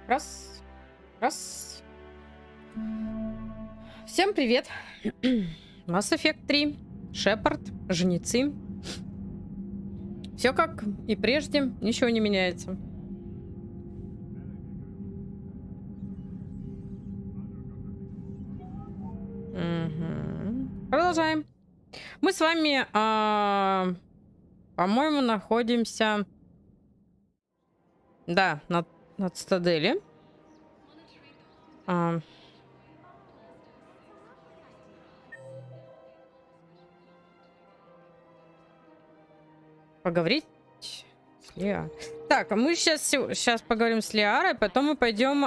Раз, раз. Всем привет. Mass Effect 3, Шепард, Жнецы. Все как и прежде, ничего не меняется. Угу. Продолжаем. Мы с вами, по-моему, находимся, да, над Стадели. Поговорить с Лиарой. Так, мы сейчас поговорим с Лиарой, потом мы пойдем.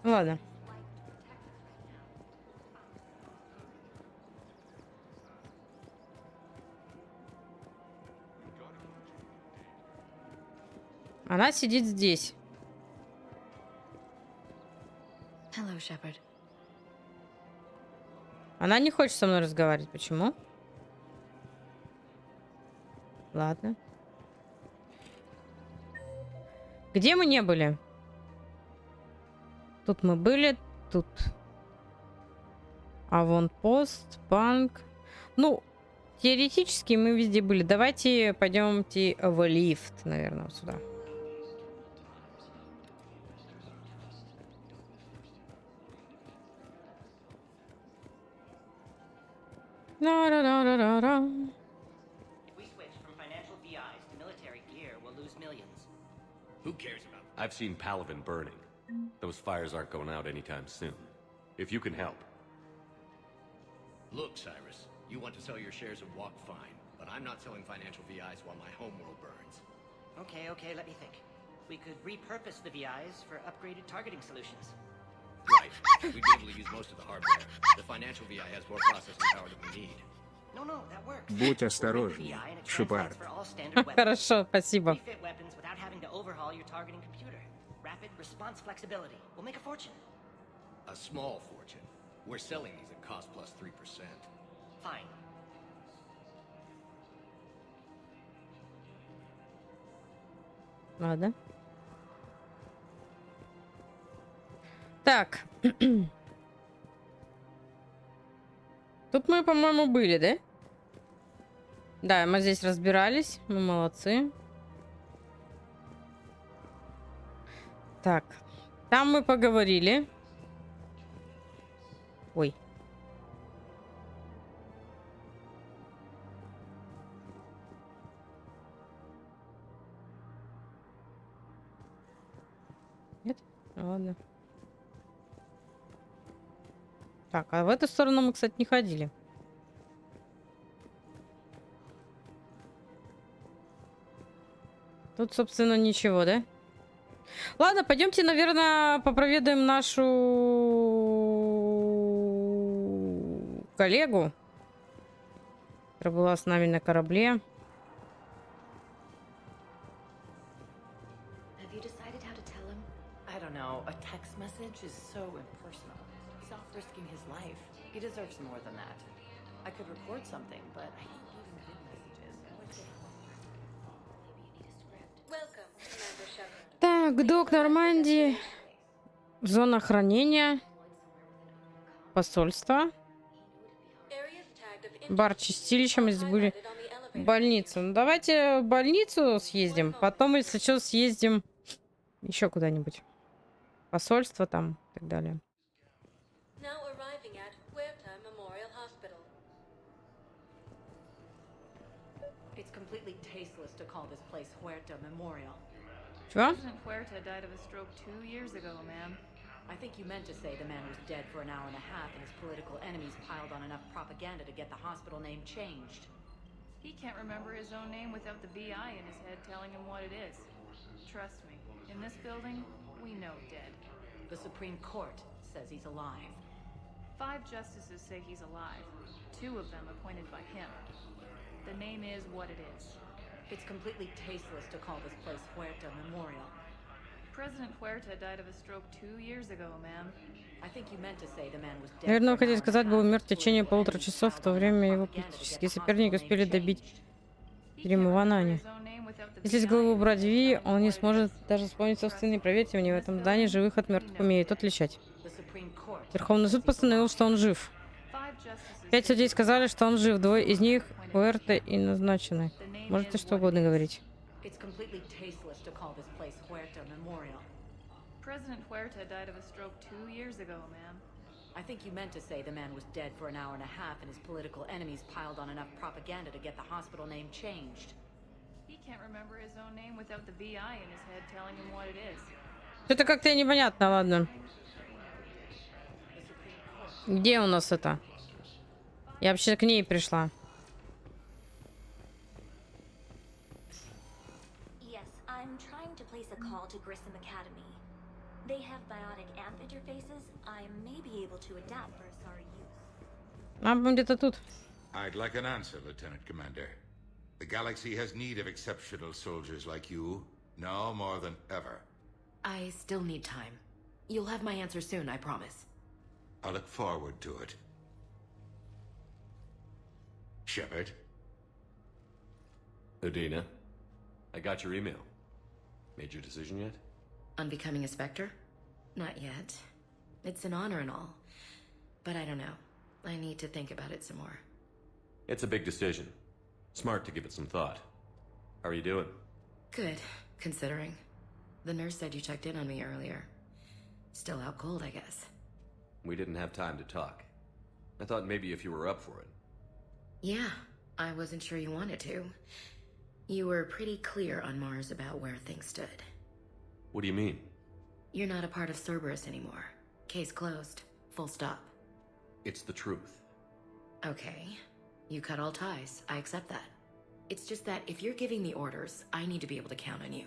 Ладно. Она сидит здесь. Hello, Shepard. Она не хочет со мной разговаривать. Почему? Ладно. Где мы не были? Тут мы были, тут. Аванпост, банк. Ну, теоретически мы везде были. Давайте пойдемте в лифт, наверное, вот сюда. Who cares about that? I've seen Palaven burning. Those fires aren't going out anytime soon. If you can help. Look, Cyrus, you want to sell your shares of Walk, fine, but I'm not selling financial VIs while my homeworld burns. Okay, let me think. We could repurpose the VIs for upgraded targeting solutions. Right. We'd be able to use most of the hardware. The financial VI has more processing power than we need. No, that works. Будь осторожней, Шепард. Хорошо, спасибо. Refit weapons without having to overhaul your targeting computer. Rapid response flexibility. We'll make a fortune. A small fortune. We're selling these at cost plus 3%. Fine. Ладно. Так. Тут мы, по-моему, были, да? Да, мы здесь разбирались. Мы молодцы. Так. Там мы поговорили. Ой. Нет? Ладно. Так, а в эту сторону мы, кстати, не ходили. Тут, собственно, ничего, да? Ладно, пойдемте, наверное, попроведаем нашу коллегу, которая была с нами на корабле. Risking his life. He deserves more than that. I could report something, but I hate leaving hidden messages. Так, док Нормандии. Зона хранения. Посольство. Бар чистилища. Мы здесь были. Больница. Ну, давайте в больницу съездим. Потом, если что, съездим еще куда-нибудь. Посольство там и так далее. Completely tasteless to call this place Huerta Memorial. President Huerta died of a stroke 2 years ago, ma'am. I think you meant to say the man was dead for an hour and a half and his political enemies piled on enough propaganda to get the hospital name changed. He can't remember his own name without the VI in his head telling him what it is. Trust me, in this building, we know dead. The Supreme Court says he's alive. 5 justices say he's alive. 2 of them appointed by him. The name is what it is. It's completely tasteless to call this place Huerta Memorial. President Huerta died of a stroke 2 years ago, ma'am. I think you meant to say the man was dead. Наверное, вы for an хотели hour and a сказать, был half, мертв в and his течение political 1,5 enemies часов, в piled то on время enough его propaganda to get политические the соперники hospital успели name добить changed. He Тюрьму can't в remember Анане. his own name without the Если с VI головы in his убрать head Ви, telling он him не what it сможет is. даже вспомнить собственные. Проверьте, мне в этом здании живых от мертвых умеют отличать. The Supreme Court Верховный says суд he's постановил, alive. что он жив. 5 justices 5 судей сказали, что он жив. 2 из них Хуэрте и назначены. The name Можете is что what it угодно is. говорить. It's completely tasteless to call this place Huerta Memorial. President Huerta died of a stroke 2 years ago, ma'am. I think you meant to say the man was dead for an hour and a half and his political enemies piled on enough propaganda to get the hospital name changed. He can't remember his own name without the VI in his head telling him what it is. Это как-то непонятно, ладно. Где у нас это? Я вообще к ней пришла. Yes, I'm trying to place a call to Grissom Academy. They have biotic amp interfaces. I may be able to adapt for SR use. А, где-то тут. I'd like an answer, Lieutenant Commander. The galaxy has need of exceptional soldiers like you, now more than ever. I still need time. You'll have my answer soon, I promise. I look forward to it. Shepard? Udina, I got your email. Made your decision yet? On becoming a Spectre? Not yet. It's an honor and all. But I don't know. I need to think about it some more. It's a big decision. Smart to give it some thought. How are you doing? Good, considering. The nurse said you checked in on me earlier. Still out cold, I guess. We didn't have time to talk. I thought maybe if you were up for it. Yeah, I wasn't sure you wanted to. You were pretty clear on Mars about where things stood. What do you mean? You're not a part of Cerberus anymore. Case closed. Full stop. It's the truth. Okay. You cut all ties. I accept that. It's just that if you're giving me orders, I need to be able to count on you.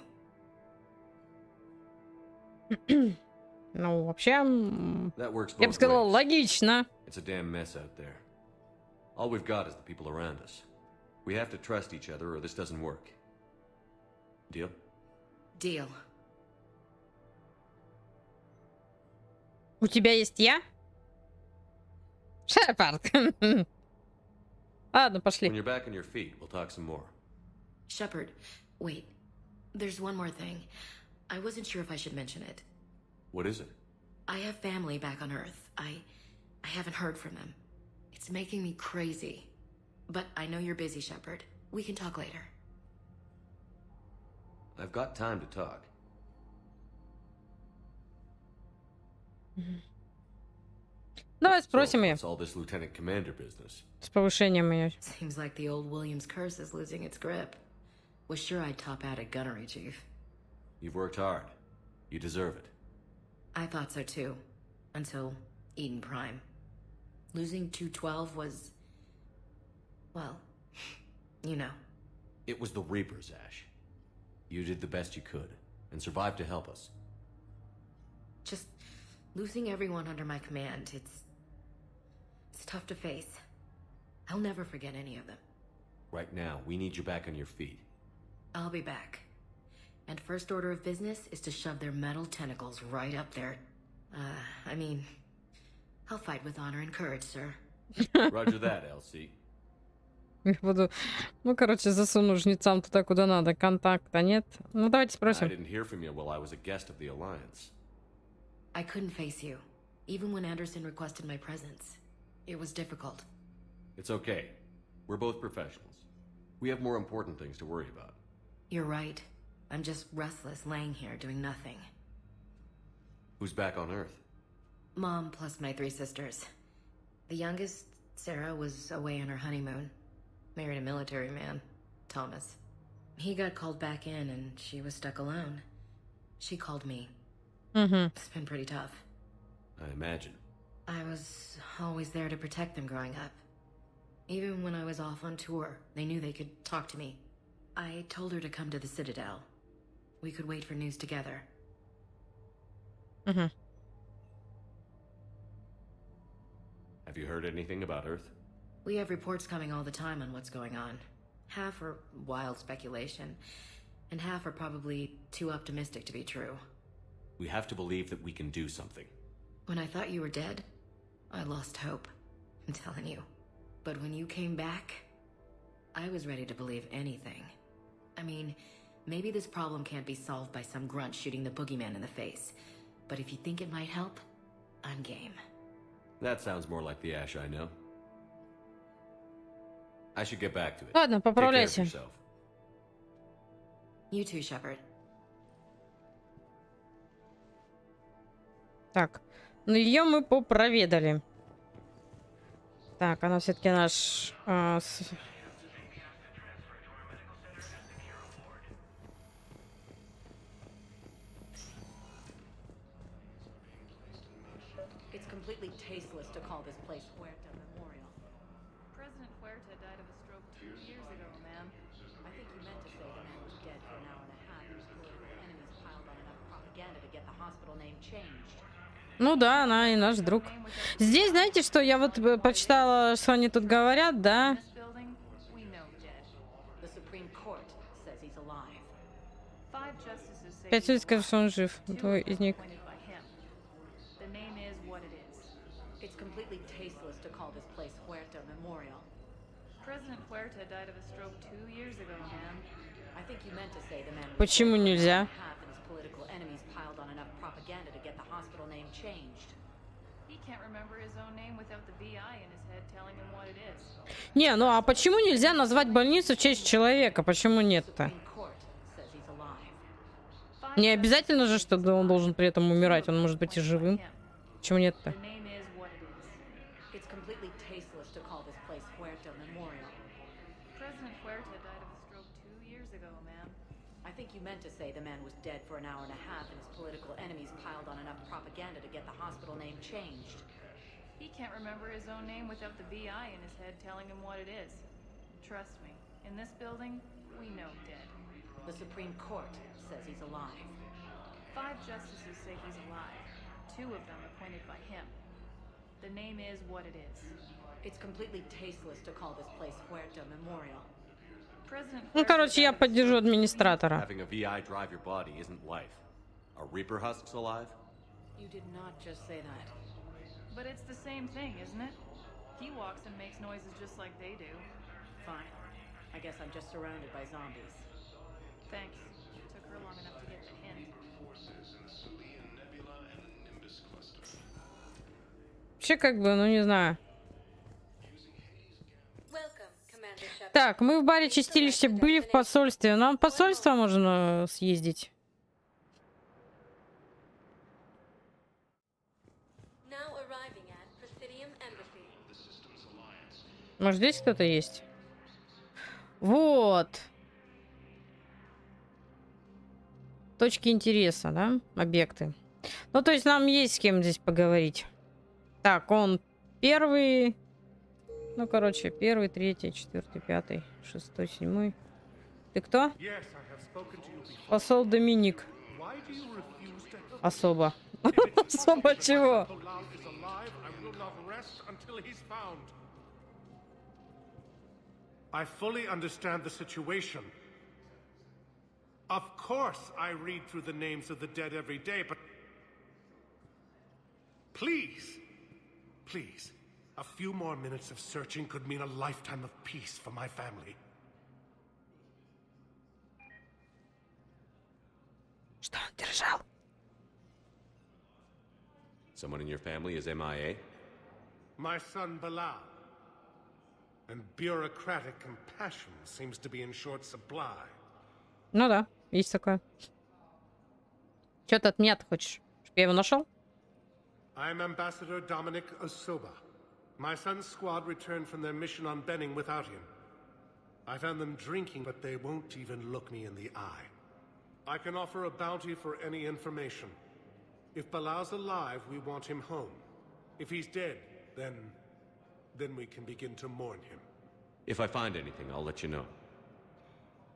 Ну, вообще, That works я бы both сказал, ways. логично. It's a damn mess out there. All we've got is the people around us. We have to trust each other or this doesn't work. Deal? Deal. У тебя есть я? Шепард. Ладно, When пошли. you're back on your feet, we'll talk some more. Shepard, wait. There's one more thing. I wasn't sure if I should mention it. What is it? I have family back on Earth. I haven't heard from them. It's making me crazy. But I know you're busy, Shepard. We can talk later. I've got time to talk. Давай So, спросим ее. what's all this Lieutenant Commander business? С повышением ее. Seems like the old Williams curse is losing its grip. Was sure I'd top out at gunnery, Chief. You've worked hard. You deserve it. I thought so too. Until Eden Prime. Losing 212 was... well, you know. It was the Reapers, Ash. You did the best you could, and survived to help us. Just losing everyone under my command, it's tough to face. I'll never forget any of them. Right now, we need you back on your feet. I'll be back. And first order of business is to shove their metal tentacles right up there. I mean, I'll fight with honor and courage, sir. Roger that, LC. Я буду, ну, короче, засуну жнецам туда, куда надо. Контакта нет. Ну, давайте I спросим. didn't hear from you while I was a guest of the Alliance. I couldn't face you, even when Anderson requested my presence. It was difficult. It's okay. We're both professionals. We have more important things to worry about. You're right. I'm just restless laying here doing nothing. Who's back on Earth? Mom plus my 3 sisters. The youngest, Sarah, was away on her honeymoon. Married a military man, Thomas. He got called back in and she was stuck alone. She called me. It's been pretty tough. I imagine. I was always there to protect them growing up. Even when I was off on tour, they knew they could talk to me. I told her to come to the Citadel. We could wait for news together. Have you heard anything about Earth? We have reports coming all the time on what's going on. Half are wild speculation, and half are probably too optimistic to be true. We have to believe that we can do something. When I thought you were dead, I lost hope. I'm telling you. But when you came back, I was ready to believe anything. I mean, maybe this problem can't be solved by some grunt shooting the boogeyman in the face. But if you think it might help, I'm game. That sounds more like the Ash I know. I should get back to it. Ладно, Take care of поправляйся. yourself. You too, Shepard. Так, ну ее мы попроведали. Так, она все-таки наш... It's completely tasteless to call this place Huerta Memorial. President Huerta died of a stroke 2 years ago, ma'am. I think you meant to say the man was dead for an hour and a half and his political enemies piled on enough propaganda to get the hospital name changed. Ну да, она и наш друг. Здесь, знаете, что я вот прочитала, что они тут говорят, да? This building, we know dead. The Supreme Court says he's alive. 5 justices say 5 людей he's скажут, что он жив. alive. 2 Двое of из them них... appointed by him. The name is what it is. It's completely tasteless to call this place Huerta Memorial. President Huerta died of a stroke 2 years ago, ma'am. I think you meant to say the man was Почему dead for an нельзя? hour and a half and his political enemies piled on enough propaganda to get the hospital name changed. He can't remember his own name without the VI in his head telling him what it is. Не, ну а почему нельзя назвать больницу в честь человека? Почему нет-то? Supreme Court says he's alive. Не обязательно же, что он должен при этом умирать. Он может быть и живым. Почему нет-то? The name is what it is. It's completely tasteless to call this place Huerta Memorial. President Huerta died of a stroke 2 years ago, ma'am. I think you meant to say the man was dead for an hour and a half and his political enemies piled on enough propaganda to get the hospital name changed. He can't remember his own name without the VI in his head telling him what it is. Trust me, in this building, we know dead. The Supreme Court says he's alive. 5 justices say he's alive. 2 of them appointed by him. The name is what it is. It's completely tasteless to call this place Huerta Memorial. President Ну, Huerta короче, я died of a поддержу stroke 2 years администратора. Having a VI drive your body isn't life. Are Reaper husks alive? You did not just say that. But it's the same thing, isn't it? He walks and makes noises just like they do. Fine. I guess I'm just surrounded by zombies. Thanks. Took her long enough to get the hint. Вообще, как бы, ну не знаю. Так, мы в баре Чистилище были в посольстве. Нам в посольство можно съездить. Может, здесь кто-то есть? Вот. Точки интереса, да? Объекты. Ну, то есть нам есть с кем здесь поговорить. Так, он первый... Ну, короче, 1, 3, 4, 5, 6, 7. Ты кто? Посол Доминик. Особо. Особо чего? I fully understand the situation. Of course, I read through the names of the dead every day, but... Please, please, a few more minutes of searching could mean a lifetime of peace for my family. Что он держал? Someone in your family is MIA? My son Bilal. And bureaucratic compassion seems to be in short supply. Ну да, есть такое. Что ты от меня-то хочешь? Чтоб я его нашел? I'm Ambassador Dominic Osoba. My son's squad returned from their mission on Benning without him. I found them drinking, but they won't even look me in the eye. I can offer a bounty for any information. If Bilal's alive, we want him home. If he's dead, then we can begin to mourn him. If I find anything, I'll let you know.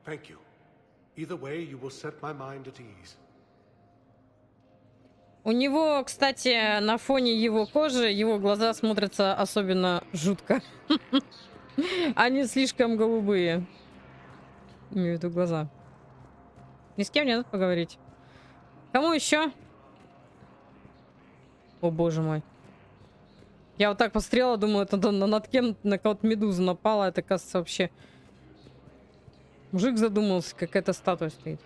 Thank you. Either way, you will set my mind at ease. У него, кстати, на фоне его кожи, его глаза смотрятся особенно жутко. Они слишком голубые. Имею в виду глаза. Ни с кем не надо поговорить. Кому еще? О, боже мой. Я вот так посмотрела, думаю, это над кем на кого-то медуза напала. Это, кажется, вообще... Мужик задумался, какая-то статуя стоит.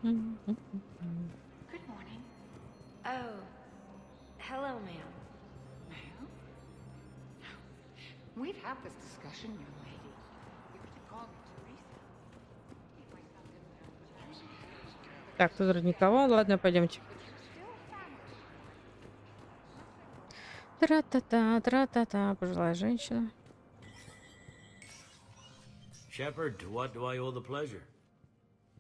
Good morning. Oh, hello, ma'am. Ma'am? We've had this discussion, young lady. You could have called me Teresa. Так, тут вроде никого. Ладно, пойдемте. Тра-та-та, пожилая женщина. Shepard, to what do I owe the pleasure?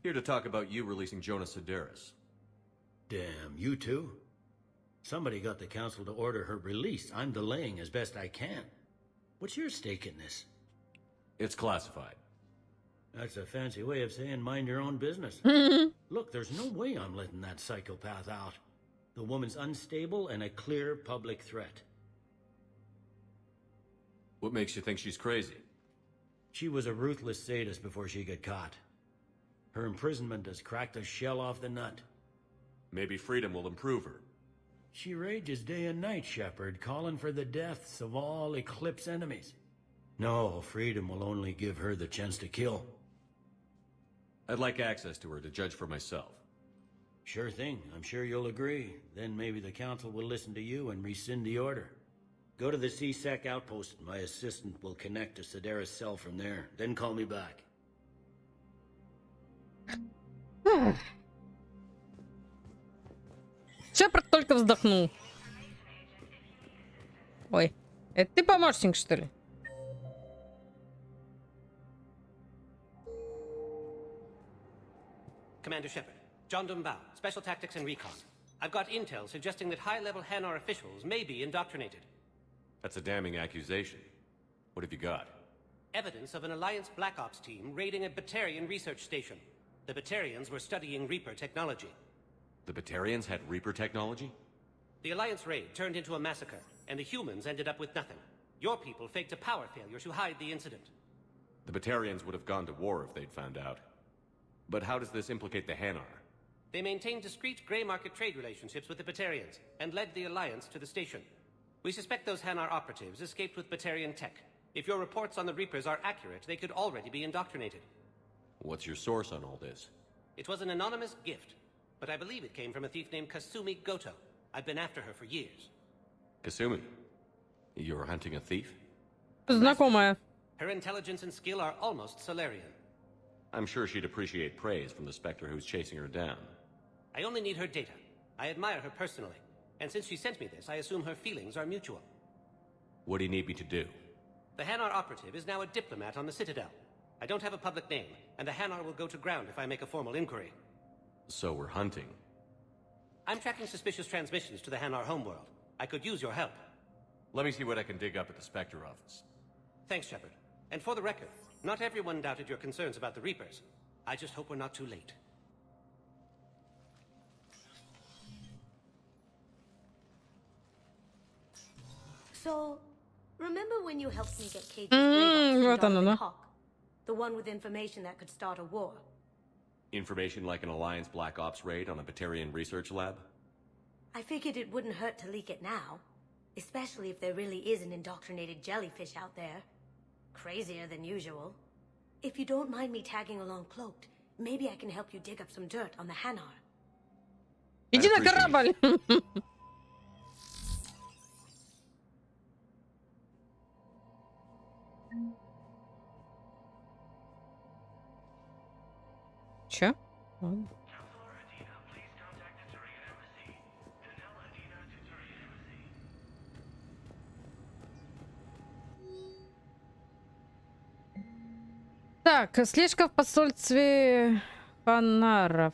Here to talk about you releasing Jonas Sideris. Damn, you too? Somebody got the council to order her release. I'm delaying as best I can. What's your stake in this? It's classified. That's a fancy way of saying mind your own business. Look, there's no way I'm letting that psychopath out. The woman's unstable and a clear public threat. What makes you think she's crazy? She was a ruthless sadist before she got caught. Her imprisonment has cracked the shell off the nut. Maybe freedom will improve her. She rages day and night, Shepard, calling for the deaths of all Eclipse enemies. No, freedom will only give her the chance to kill. I'd like access to her to judge for myself. Sure thing. I'm sure you'll agree. Then maybe the council will listen to you and rescind the order. Go to the CSEC outpost. My assistant will connect to Sideris' cell from there. Then call me back. Шепард только вздохнул. Ой, это ты помощник, что ли? Commander Shepard, John Dumbao, Special Tactics and Recon. I've got intel suggesting that high-level Hanar officials may be indoctrinated. That's a damning accusation. What have you got? Evidence of an Alliance Black Ops team raiding a Batarian research station. The Batarians were studying Reaper technology. The Batarians had Reaper technology? The Alliance raid turned into a massacre, and the humans ended up with nothing. Your people faked a power failure to hide the incident. The Batarians would have gone to war if they'd found out. But how does this implicate the Hanar? They maintained discreet grey market trade relationships with the Batarians, and led the Alliance to the station. We suspect those Hanar operatives escaped with Batarian tech. If your reports on the Reapers are accurate, they could already be indoctrinated. What's your source on all this? It was an anonymous gift, but I believe it came from a thief named Kasumi Goto. I've been after her for years. Kasumi? You're hunting a thief? Знакомая. Her intelligence and skill are almost Solarian. I'm sure she'd appreciate praise from the Spectre who's chasing her down. I only need her data. I admire her personally. And since she sent me this, I assume her feelings are mutual. What do you need me to do? The Hanar operative is now a diplomat on the Citadel. I don't have a public name, and the Hanar will go to ground if I make a formal inquiry. So we're hunting. I'm tracking suspicious transmissions to the Hanar homeworld. I could use your help. Let me see what I can dig up at the Spectre office. Thanks, Shepard. And for the record, not everyone doubted your concerns about the Reapers. I just hope we're not too late. So, remember when you helped me get Cage's grey box from Dominic Hawk? The one with information that could start a war. Information like an Alliance Black Ops raid on a Batarian research lab? I figured it wouldn't hurt to leak it now. Especially if there really is an indoctrinated jellyfish out there. Crazier than usual. If you don't mind me tagging along cloaked, maybe I can help you dig up some dirt on the Hanar. Иди на корабль! Чё? Ладно. Так, слежка в посольстве Ханаров.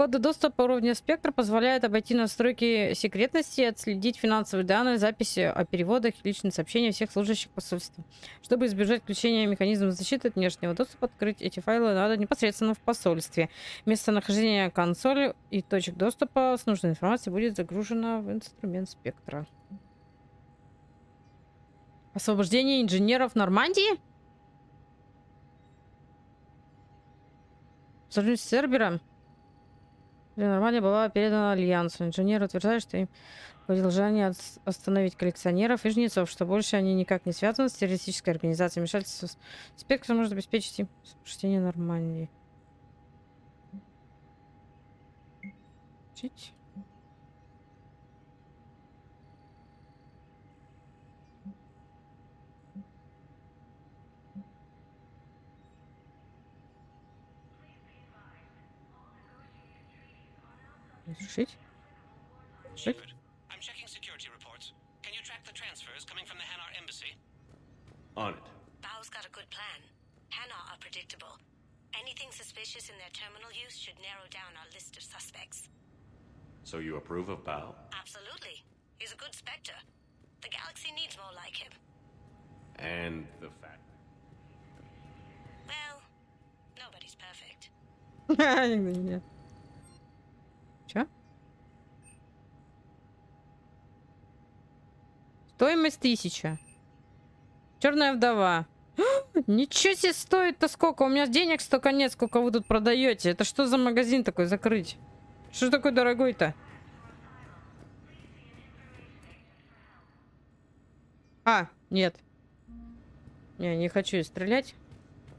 Коды доступа уровня спектра позволяют обойти настройки секретности и отследить финансовые данные, записи о переводах и личные сообщения всех служащих посольства. Чтобы избежать включения механизма защиты от внешнего доступа, открыть эти файлы надо непосредственно в посольстве. Местонахождение консоли и точек доступа с нужной информацией будет загружено в инструмент спектра. Освобождение инженеров Нормандии? Сложность сервера Нормандия была передана Альянсу. Инженеры утверждают, что им было желание остановить коллекционеров и жнецов, что больше они никак не связаны с террористической организацией. Вмешательство спектра может обеспечить им освобождение Нормандии. Чуть. Решить? Shepard, I'm checking security reports. Can you track the transfers coming from the Hanar embassy? On it. Bao's got a good plan. Hanar are predictable. Anything suspicious in their terminal use should narrow down our list of suspects. So you approve of Bao? Absolutely. He's a good Spectre. The galaxy needs more like him. And the fact... Well, nobody's perfect. Чё? Стоимость 1000. Черная вдова. Ничего себе стоит-то сколько? У меня денег столько нет, сколько вы тут продаете. Это что за магазин такой закрыть? Что такой дорогой-то? А, нет. Не хочу стрелять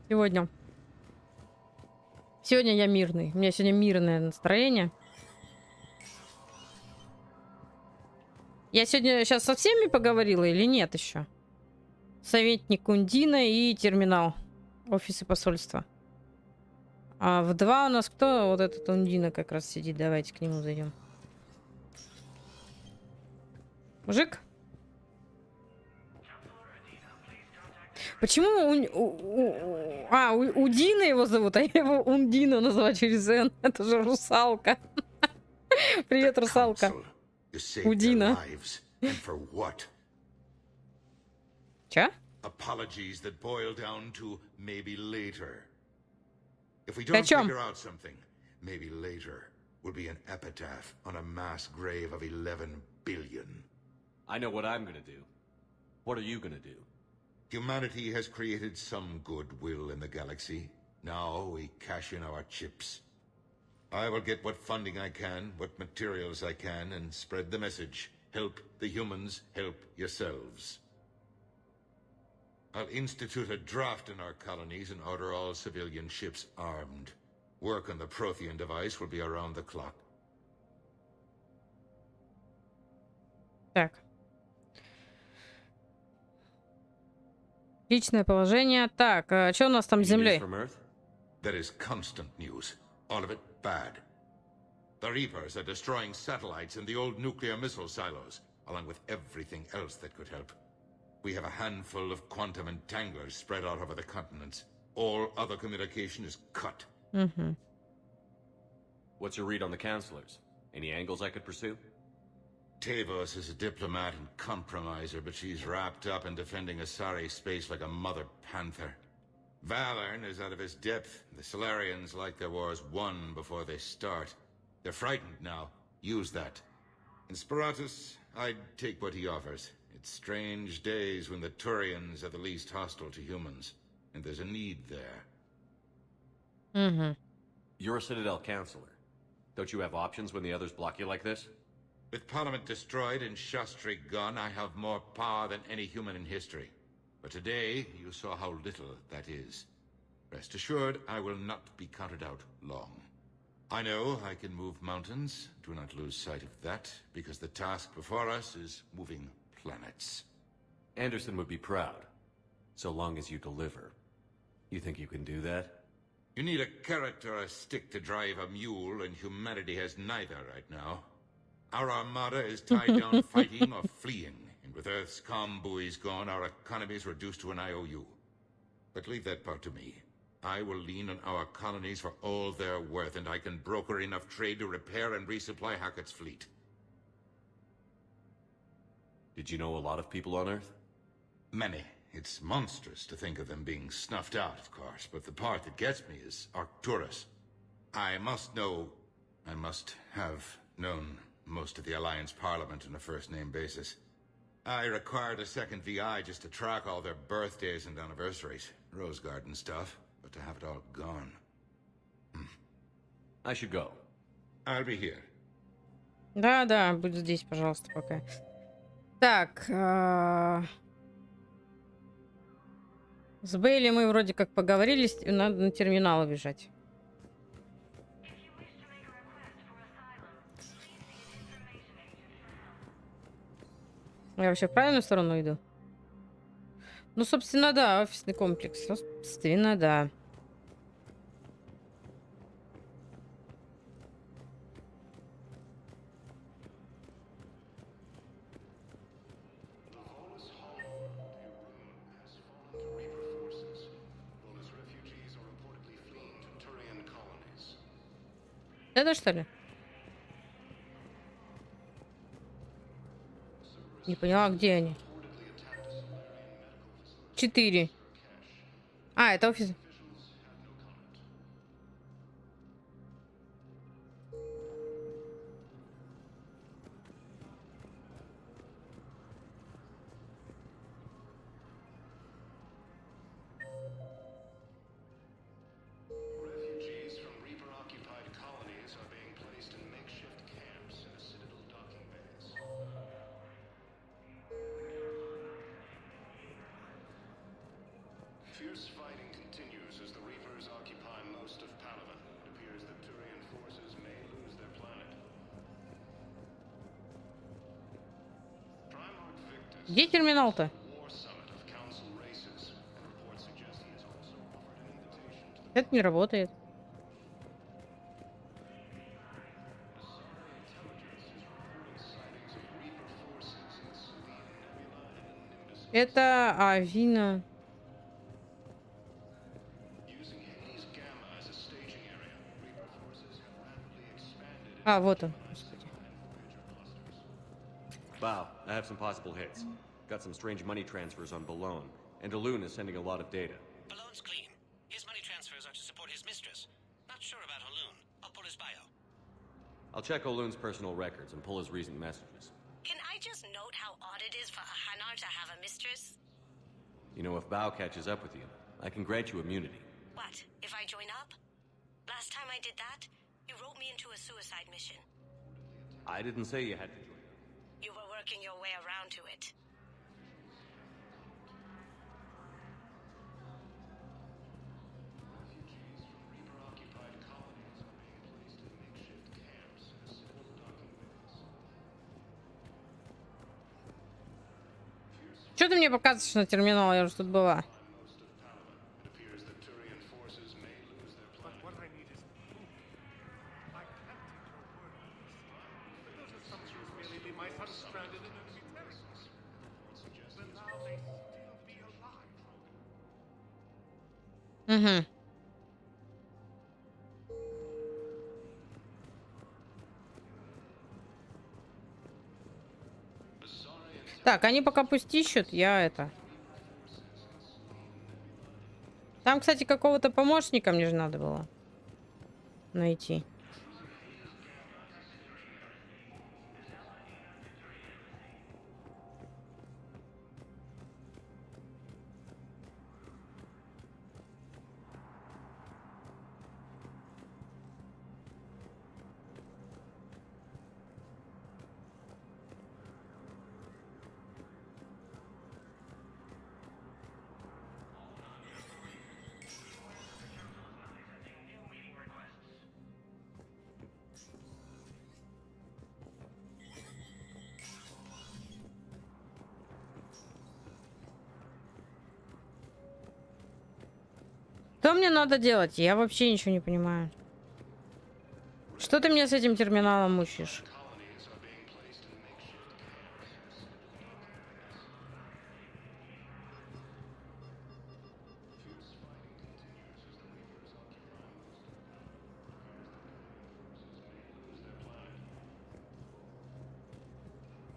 сегодня. Сегодня я мирный. У меня сегодня мирное настроение. Я сегодня сейчас со всеми поговорила или нет еще? Советник Ундина и терминал. Офисы посольства. А в 2 у нас кто? Вот этот Ундина как раз сидит. Давайте к нему зайдем. Мужик? Почему Удина его зовут, а я его Ундина называю через Н? Это же русалка. Привет, русалка. Удина. Чё? Apologies that boil down to maybe later. If we don't figure out something, maybe later will be an epitaph on a mass grave of 11 billion. I know what I'm gonna do. What are you gonna do? Humanity has created some goodwill in the galaxy. Now we cash in our chips. I will get what funding I can, what materials I can, and spread the message. Help the humans, help yourselves. I'll institute a draft in our colonies and order all civilian ships armed. Work on the Prothean device will be around the clock. Так. Личное положение. Так, что у нас там с Землей? There is constant news. All of it bad. The Reapers are destroying satellites in the old nuclear missile silos, along with everything else that could help. We have a handful of quantum entanglers spread out over the continents. All other communication is cut. Mm-hmm. What's your read on the counselors? Any angles I could pursue? Tavos is a diplomat and compromiser, but she's wrapped up in defending Asari space like a mother panther. Valorn is out of his depth. The Solarians like their wars won before they start. They're frightened now. Use that. In Sparatus, I'd take what he offers. It's strange days when the Turians are the least hostile to humans, and there's a need there. Mm-hmm. You're a Citadel counselor. Don't you have options when the others block you like this? With Parliament destroyed and Shastri gone, I have more power than any human in history. But today, you saw how little that is. Rest assured, I will not be counted out long. I know I can move mountains. Do not lose sight of that, because the task before us is moving planets. Anderson would be proud, so long as you deliver. You think you can do that? You need a carrot or a stick to drive a mule, and humanity has neither right now. Our armada is tied down fighting or fleeing, and with Earth's calm buoys gone, our economy is reduced to an IOU. But leave that part to me. I will lean on our colonies for all they're worth, and I can broker enough trade to repair and resupply Hackett's fleet. Did you know a lot of people on Earth? Many. It's monstrous to think of them being snuffed out, of course, but the part that gets me is Arcturus. I must have known most of the Alliance Parliament on a first-name basis. I required a second VI just to track all their birthdays and anniversaries. Rose Garden stuff, but to have it all gone. I should go. I'll be here. Да, будь здесь, пожалуйста, пока. Так. С Бейли мы вроде как поговорили, надо на терминал бежать. Я вообще в правильную сторону иду? Ну, собственно, да, офисный комплекс. Собственно, да. Это что ли? Не поняла, где они? 4. А, это офис. Fierce fighting continues as the Reapers occupy most of Palaven. It appears that Turian forces may lose their planet. Primarch Victus Где терминал-то? War Summit of Council Races, and reports suggest he has also offered an invitation to the Это не работает. Это Авина. А, вот он. Господи. Wow, I have some possible hits. Got some strange money transfers on Balone, and Alun is sending a lot of data. Balone's clean. His money transfers are to support his mistress. Not sure about Alun. I'll pull his bio. I'll check Olun's personal records and pull his recent messages. Can I just note how odd it is for a Hanar to have a mistress? You know, if Bao catches up with you, I can grant you immunity. What, if I join up? Last time I did that, you wrote me into a suicide mission. I didn't say you had to join. You were working your way around to it. Что ты мне показываешь на терминал? Я уже тут была. Угу. Так, они пока пусть ищут, я это... Там, кстати, какого-то помощника мне же надо было найти. Что мне надо делать? Я вообще ничего не понимаю. Что ты меня с этим терминалом мучаешь?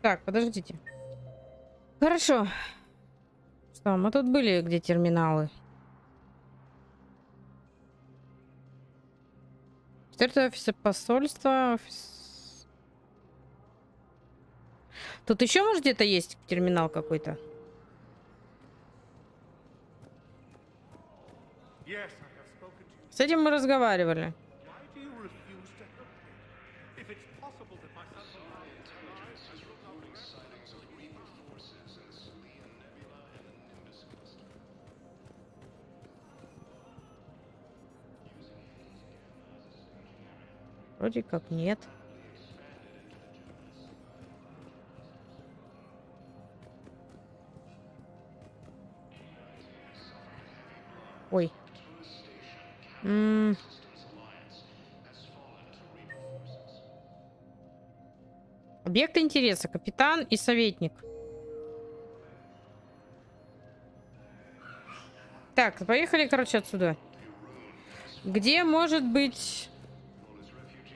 Так, подождите. Хорошо. Что, мы тут были, где терминалы? 4-й офис посольства. Тут еще, может, где-то есть терминал какой-то? С этим мы разговаривали. Вроде как нет. Ой. Объекты интереса. Капитан и советник. Так, поехали, короче, отсюда. Где может быть...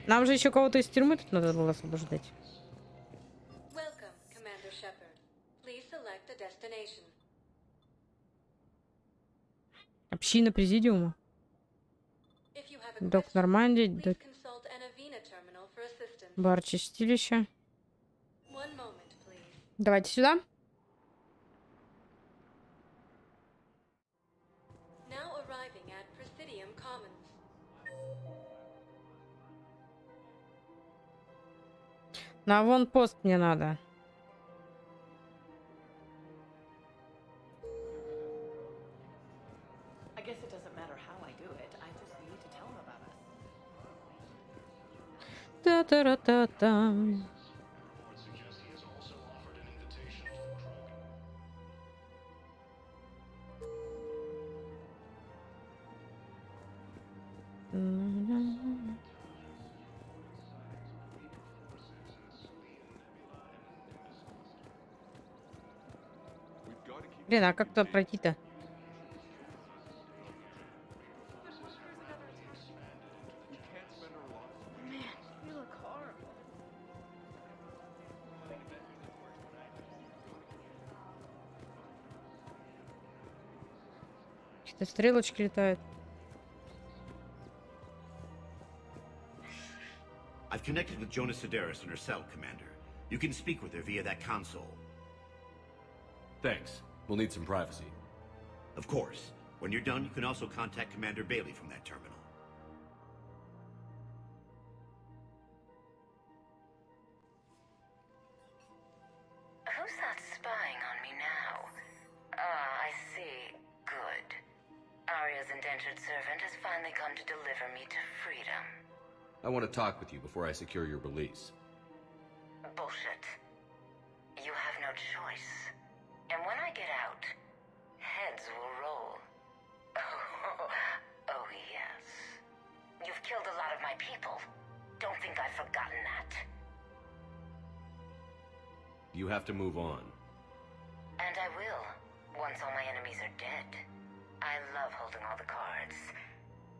Нам же еще кого-то из тюрьмы тут надо было освобождать. Община президиума. Док Нормандии. Бар чистилища. Давайте сюда. На вон пост мне надо. Та-та-ра-та-та. Блин, а как туда пройти-то? Какие-то стрелочки летают. I've connected with Jonas Sideris in her cell, Commander. You can speak with her via that console. Thanks. We'll need some privacy. Of course. When you're done, you can also contact Commander Bailey from that terminal. Who's that spying on me now? Ah, I see. Good. Arya's indentured servant has finally come to deliver me to freedom. I want to talk with you before I secure your release. Bullshit. You have no choice. And when I get out, heads will roll. Oh, yes. You've killed a lot of my people. Don't think I've forgotten that. You have to move on. And I will, once all my enemies are dead. I love holding all the cards.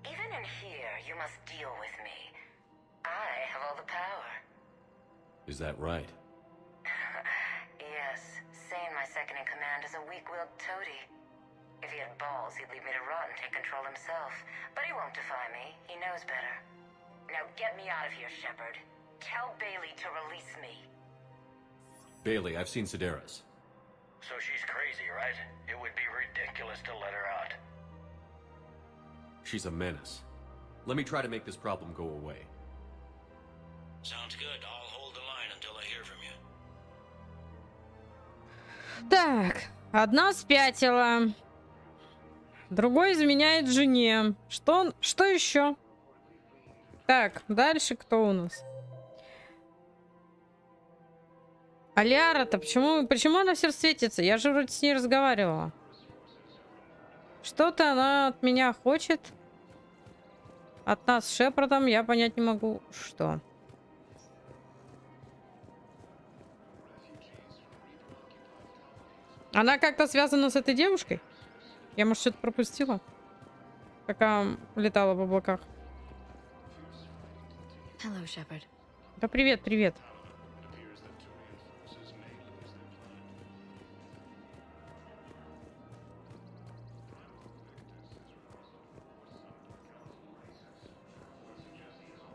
Even in here, you must deal with me. I have all the power. Is that right? Yes. Sane, my second-in-command, is a weak-willed toady. If he had balls, he'd leave me to rot and take control himself. But he won't defy me. He knows better. Now get me out of here, Shepard. Tell Bailey to release me. Bailey, I've seen Sideris. So she's crazy, right? It would be ridiculous to let her out. She's a menace. Let me try to make this problem go away. Sounds good. I'll hold the line until I hear from you. Так, одна спятила. Другой изменяет жене. Что еще? Так, дальше кто у нас? Аляра-то почему она все светится? Я же вроде с ней разговаривала. Что-то она от меня хочет. От нас с Шепардом я понять не могу, что. Она как-то связана с этой девушкой? Я, может, что-то пропустила? Пока летала в облаках. Hello, Shepard. Да привет, привет.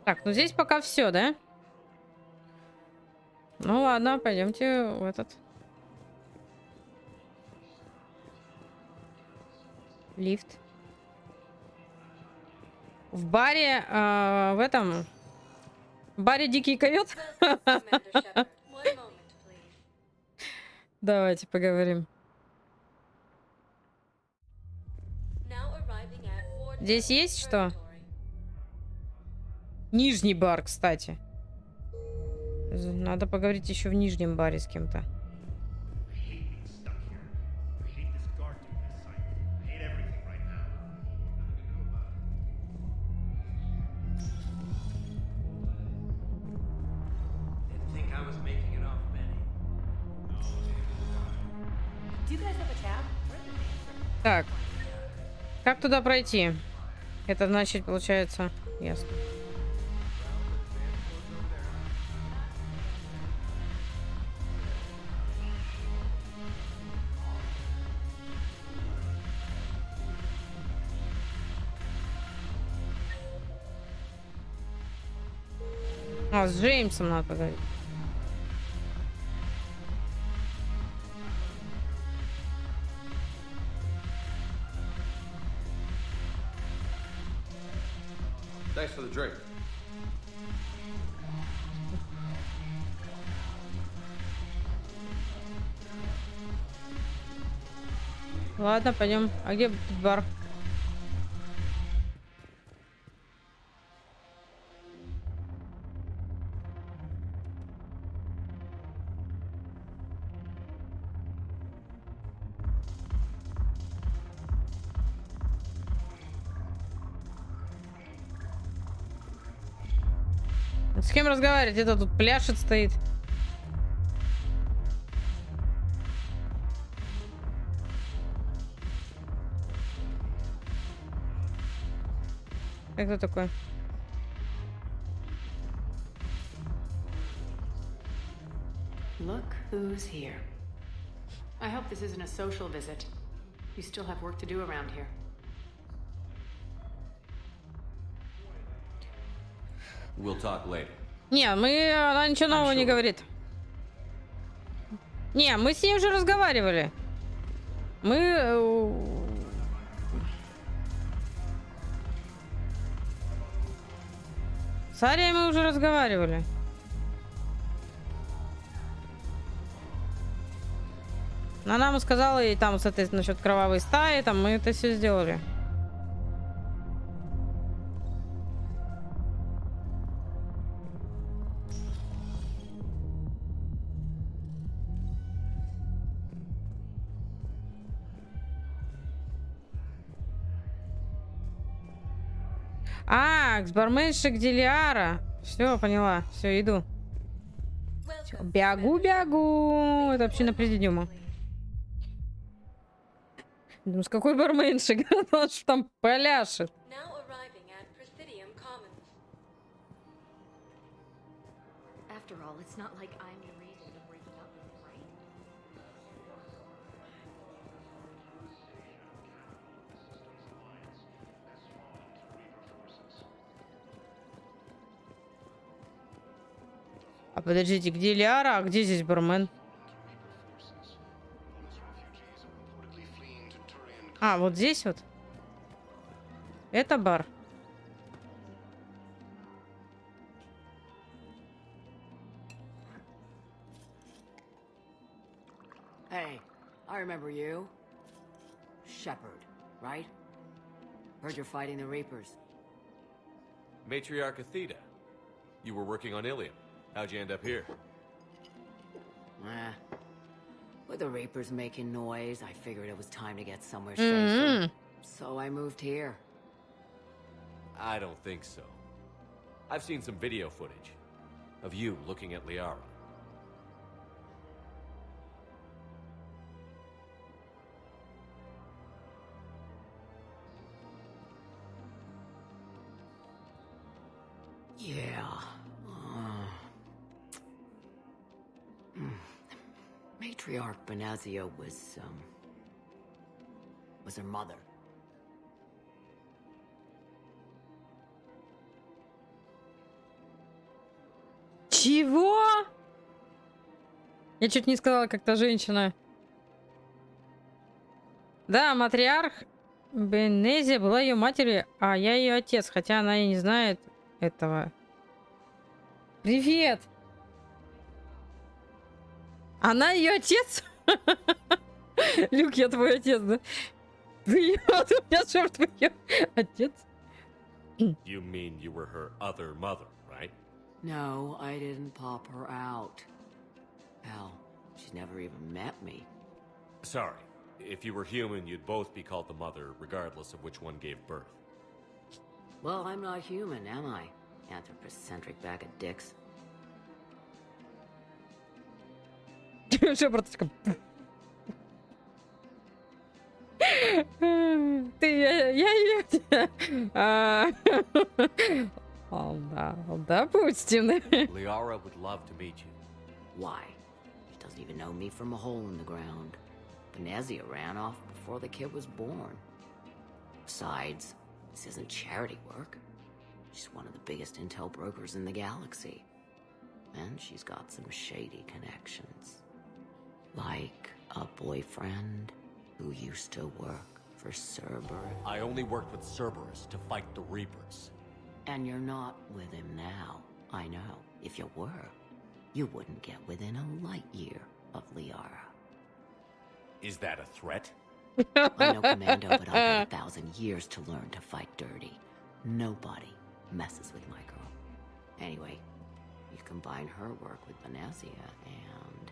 Так, ну здесь пока все, да? Ну ладно, пойдемте в этот. Лифт. В баре, в этом... В баре дикий ковет. Давайте поговорим. Здесь есть что? Нижний бар, кстати. Надо поговорить еще в нижнем баре с кем-то. Так. Как туда пройти? Это значит, получается... Ясно. А, с Джеймсом надо поговорить. Thanks for the drink. Ладно, пойдем. А где бар? С кем разговаривать? Это тут пляшет стоит. Кто такой? Look who's here. I hope this isn't a social visit. You still have work to do around here. We'll talk later. Не, она ничего нового не говорит. Не, мы с ней уже разговаривали. С Арией мы уже разговаривали. Она нам сказала, и там с этой насчет кровавой стаи, там мы это все сделали. А, к барменше, где Лиара. Все, поняла. Все, иду. Всё, бегу. Это община президиума. Думаю, с какой барменши? Он же там поляшет. А подождите, где Лиара, а где здесь бармен? А, вот здесь вот. Это бар. Hey, I remember you. Shepard, right? Heard you're fighting the Reapers. Matriarch Athena. You were working on Ilium. How'd you end up here? With the Reapers making noise, I figured it was time to get somewhere safer. So I moved here. I don't think so. I've seen some video footage of you looking at Liara. Yeah. Matriarch Benazia was her mother. Чего? Я чуть не сказала, как-то женщина. Да, матриарх Бенезия была ее матерью, а я ее отец, хотя она и не знает этого. Привет! Она ее отец? Люк, я твой отец, да? Привет, у меня черт, твой отец. You mean you were her other mother, right? No, I didn't pop her out. Hell, she's never even met me. Sorry. If you were human, you'd both be called the mother, regardless of which one gave birth. Well, I'm not human, am I? Anthropocentric bag of dicks. Шепард такой... Ты, допустим. Liara would love to meet you. Why? She doesn't even know me from a hole in the ground. Venezia ran off before the kid was born. Besides, this isn't charity work. She's one of the biggest intel brokers in the galaxy. And she's got some shady connections. Like a boyfriend who used to work for Cerberus. I only worked with Cerberus to fight the Reapers. And you're not with him now. I know. If you were, you wouldn't get within a light year of Liara. Is that a threat? I'm no commando, but I've had 1,000 years to learn to fight dirty. Nobody messes with my girl. Anyway, you combine her work with Venezia and...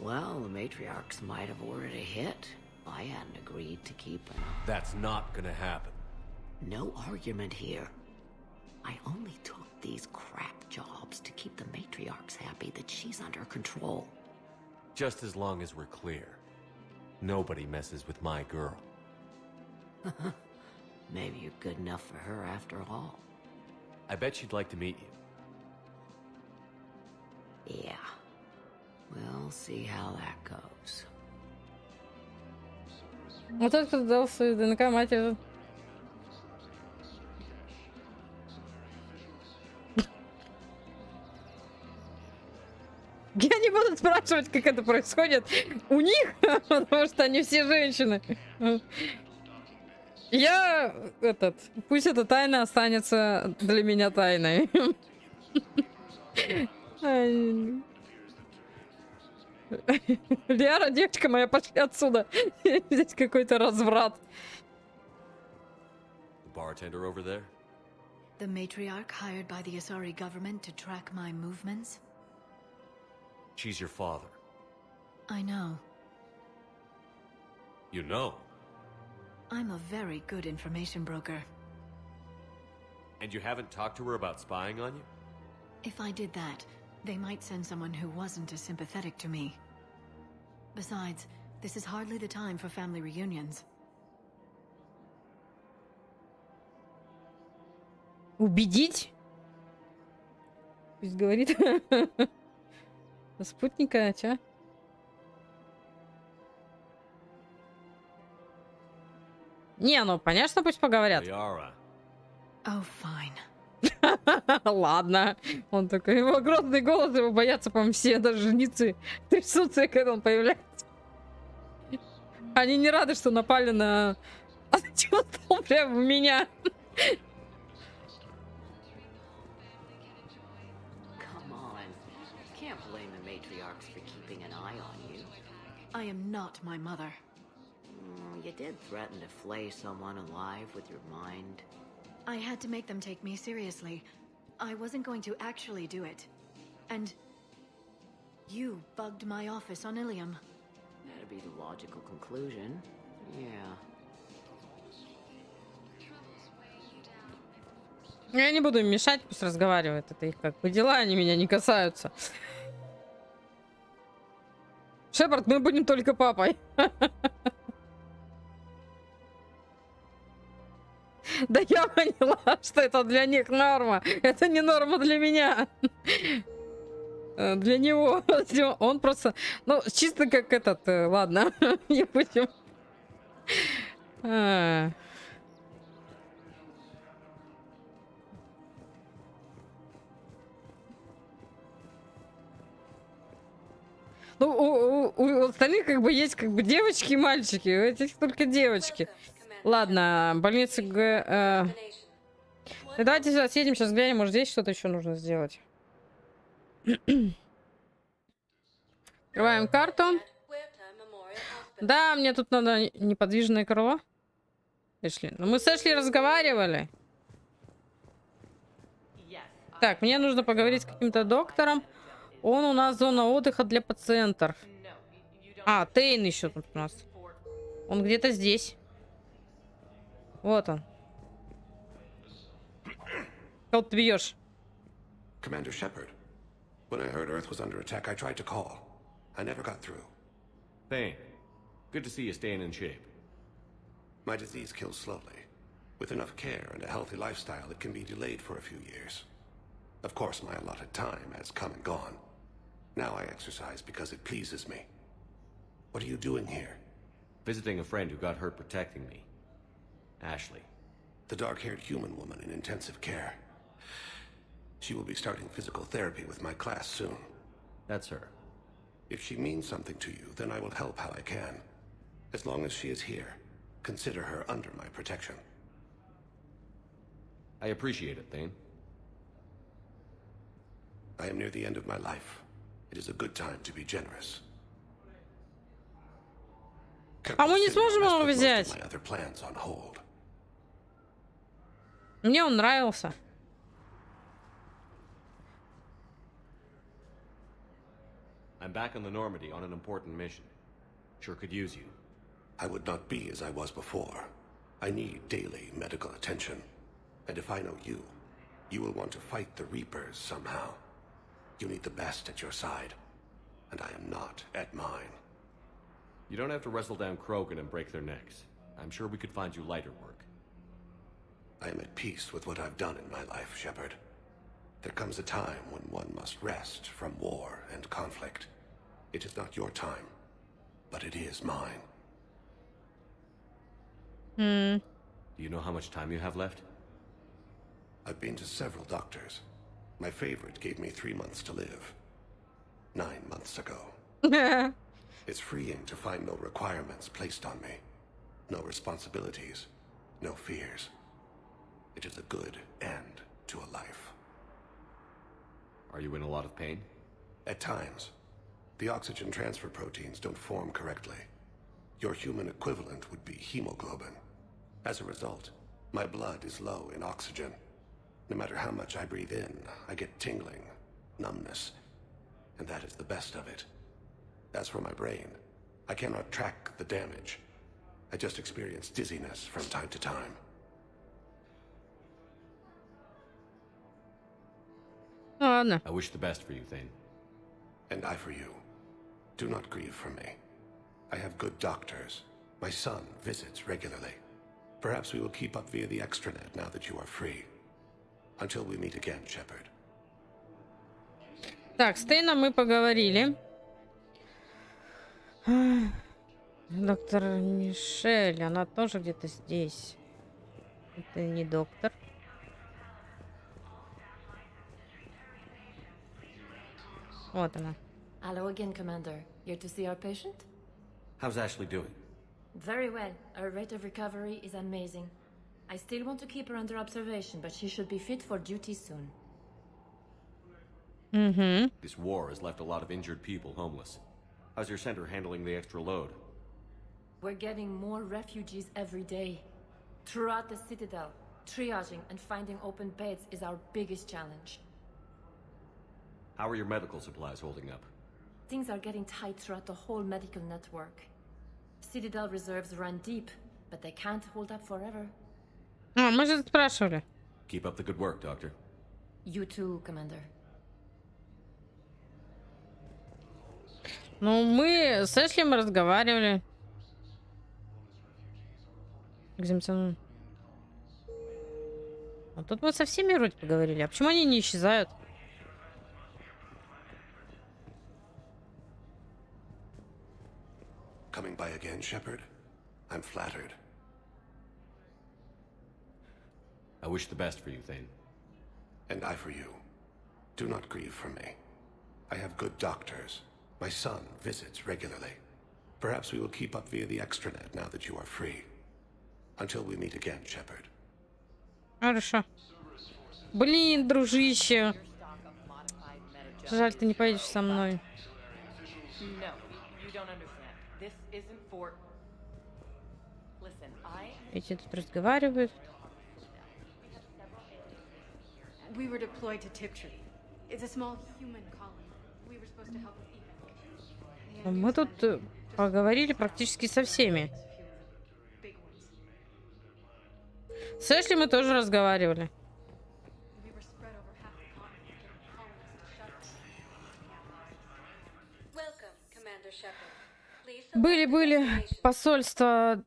well, the matriarchs might have ordered a hit. I hadn't agreed to keep her. That's not gonna happen. No argument here. I only took these crap jobs to keep the matriarchs happy that she's under control. Just as long as we're clear. Nobody messes with my girl. Maybe you're good enough for her after all. I bet she'd like to meet you. Yeah. We'll see how that goes. Вот тот, кто дал свою ДНК матери. Я не буду спрашивать, как это происходит у них, потому что они все женщины. Я пусть эта тайна останется для меня тайной. Лиара, девочка моя, пошли отсюда. Здесь какой-то разврат. The bartender over there? The matriarch hired by the Asari government to track my movements? She's your father. I know. You know? I'm a very good information broker. And you haven't talked to her about spying on you? If I did that, they might send someone who wasn't as sympathetic to me. Besides, this is hardly the time for family reunions. Убедить? Пусть говорит. Спутника, чё? Не, ну понятно, пусть поговорят. Oh, fine. Ладно. Он такой, его грозный голос, его боятся, по-моему, все, даже жнецы трясутся, когда он появляется. Они не рады, что напали на... А чего стал прям в меня? I am not my mother. You did threaten to flay someone alive with your mind. I had to make them take me seriously. I wasn't going to actually do it. And you bugged my office on Ilium. That'd be the logical conclusion. Yeah. Я не буду им мешать, пусть разговаривают. Это их как бы дела, они меня не касаются. Шепард, мы будем только папой. Да я поняла, что это для них норма. Это не норма для меня. Для него. Он просто... Ну, чисто как этот... Ладно, не будем. Ну, у остальных как бы есть как бы девочки и мальчики. У этих только девочки. Ладно, больница давайте сюда съедем, сейчас глянем, может здесь что-то еще нужно сделать. Открываем карту. Да, мне тут надо неподвижное крыло. Эшли. Ну мы с Эшли разговаривали. Так, мне нужно поговорить с каким-то доктором. Он у нас зона отдыха для пациентов. А, Тейн еще тут у нас. Он где-то здесь. Вот он. Кого ты бьешь? Commander Shepard. When I heard Earth was under attack, I tried to call. I never got through. Thane, good to see you staying in shape. My disease kills slowly. With enough care and a healthy lifestyle, it can be delayed for a few years. Of course, my allotted time has come and gone. Now I exercise because it pleases me. What are you doing here? Visiting a friend who got hurt protecting me. Ashley. The dark-haired human woman in intensive care. She will be starting physical therapy with my class soon. That's her. If she means something to you, then I will help how I can. As long as she is here, consider her under my protection. I appreciate it, Thane. I am near the end of my life. It is a good time to be generous. А мы не сможем его взять. My other plans on hold. Мне он нравился. I'm back in the Normandy on an important mission. Sure could use you. I would not be as I was before. I need daily medical attention. And if I know you, you will want to fight the Reapers somehow. You need the best at your side. And I am not at mine. You don't have to wrestle down Krogan and break their necks. I'm sure we could find you lighter work. I am at peace with what I've done in my life, Shepard. There comes a time when one must rest from war and conflict. It is not your time, but it is mine. Do you know how much time you have left? I've been to several doctors. My favorite gave me 3 months to live. 9 months ago. It's freeing to find no requirements placed on me. No responsibilities. No fears. It is a good end to a life. Are you in a lot of pain? At times. The oxygen transfer proteins don't form correctly. Your human equivalent would be hemoglobin. As a result, my blood is low in oxygen. No matter how much I breathe in, I get tingling, numbness, and that is the best of it. As for my brain, I cannot track the damage. I just experience dizziness from time to time. Oh, no. I wish the best for you, Thane. And I for you. Do not grieve for me. I have good doctors. My son visits regularly. Perhaps we will keep up via the extranet now that you are free. Until we meet again, Shepard. Так, с Тейном мы поговорили. Доктор Мишель, она тоже где-то здесь. Это не доктор. Вот она. Hello again, Commander. Here to see our patient? How's Ashley doing? Very well. Her rate of recovery is amazing. I still want to keep her under observation, but she should be fit for duty soon. This war has left a lot of injured people homeless. How's your center handling the extra load? We're getting more refugees every day. Throughout the Citadel, triaging and finding open beds is our biggest challenge. How are your medical supplies holding up? Things are getting tight throughout the whole medical network. Citadel reserves run deep, but they can't hold up forever. А, мы же спрашивали. Keep up the good work, Doctor. You too, Commander. Ну, мы с Эшли мы разговаривали. Экзаменационный. А тут мы со всеми вроде поговорили. А почему они не исчезают? Coming by again, Shepard? I'm flattered. I wish the best for you, Thane. And I for you. Do not grieve for me. I have good doctors. My son visits regularly. Perhaps we will keep up via the extranet now that you are free. Until we meet again, Shepard. Хорошо. Блин, дружище. Жаль, ты не поедешь со мной. No, you don't understand. This isn't for... Listen, Эти тут разговаривают. We were deployed to Tiptree. It's a small human colony. We were supposed to help with evac. Мы тут поговорили практически со всеми. С Эшли мы тоже разговаривали. Были посольства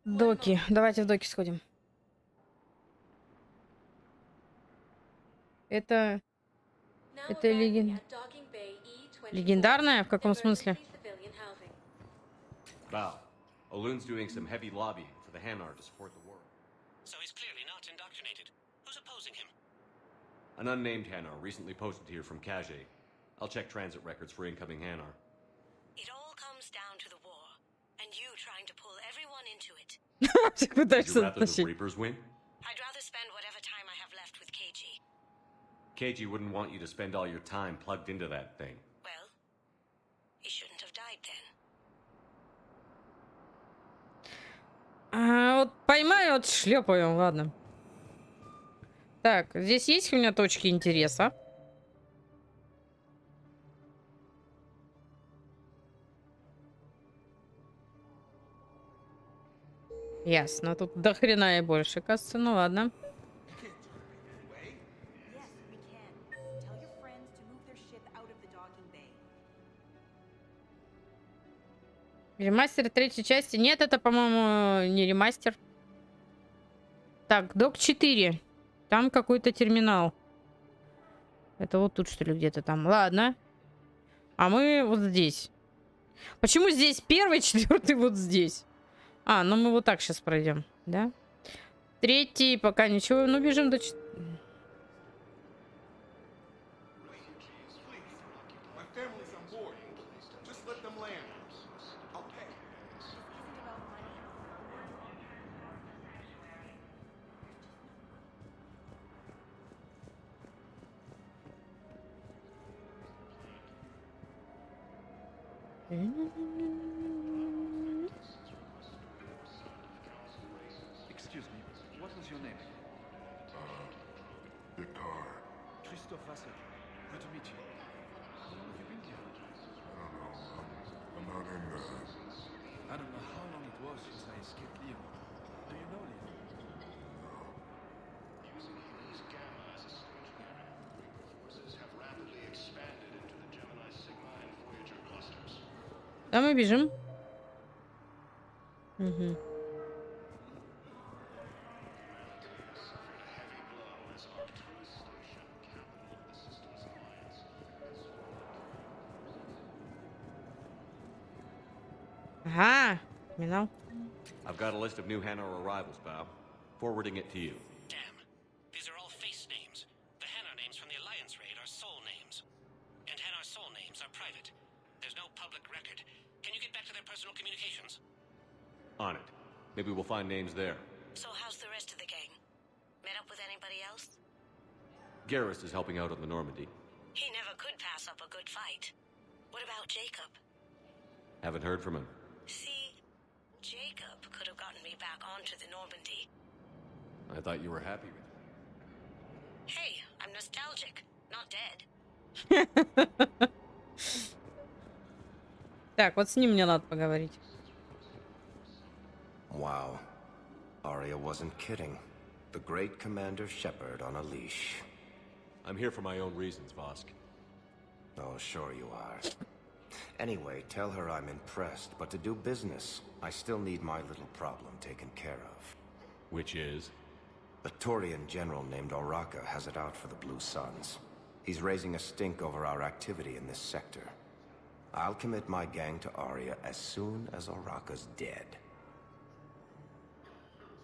доки. Давайте в доки сходим. Это легендарная? В каком смысле? Val, Olun's doing some heavy lobbying for the Hanar to support the war. So he's clearly not indoctrinated. Who's opposing him? An unnamed Hanar recently posted here from Kage. I'll check transit records for incoming Hanar. It all comes down to the war, and you trying to pull everyone into it. Would you rather the Reapers win? I'd rather spend whatever time I have left with KG. KG wouldn't want you to spend all your time plugged into that thing. Well, he shouldn't have died then. Вот поймаю, отшлепаю, ладно. Так, здесь есть у меня точки интереса? Ясно, тут до хрена и больше, кажется, ну ладно. Ремастер третьей части. Нет, это, по-моему, не ремастер. Так, док 4. Там какой-то терминал. Это вот тут, что ли, где-то там. Ладно. А мы вот здесь. Почему здесь первый, четвертый вот здесь? А, ну мы вот так сейчас пройдем, да? Третий, пока ничего. Ну, бежим до... Excuse me, what was your name? Victor. Christophe Vassel. Good to meet you. How long have you been here? I don't know. I'm not in there. I don't know how long it was since I escaped Leo. Do you know Leo? Using Helios Gamma as a storage area, Reaper forces have rapidly expanded into the Gemini Sigma and Voyager clusters. Да, мы бежим. Угу. Ага, терминал. I've got a list of new Hanar arrivals, Bob. Forwarding it to you. Damn. These are all face names. The Hanar names from the Alliance raid are soul names. And Hanar soul names are private. There's no public record. Can you get back to their personal communications? On it. Maybe we'll find names there. So how's the rest of the gang? Met up with anybody else? Garrus is helping out on the Normandy. He never could pass up a good fight. What about Jacob? Haven't heard from him. See, Jacob could have gotten me back onto the Normandy. I thought you were happy with it. Hey, I'm nostalgic, not dead. Так, вот с ним мне надо поговорить. Wow. Arya wasn't kidding. The great Commander Shepard on a leash. I'm here for my own reasons, Vosk. Oh, sure you are. Anyway, tell her I'm impressed, but to do business, I still need my little problem taken care of. Which is? A Turian general named Oraka has it out for the Blue Suns. He's raising a stink over our activity in this sector. I'll commit my gang to Arya as soon as Oraka's dead.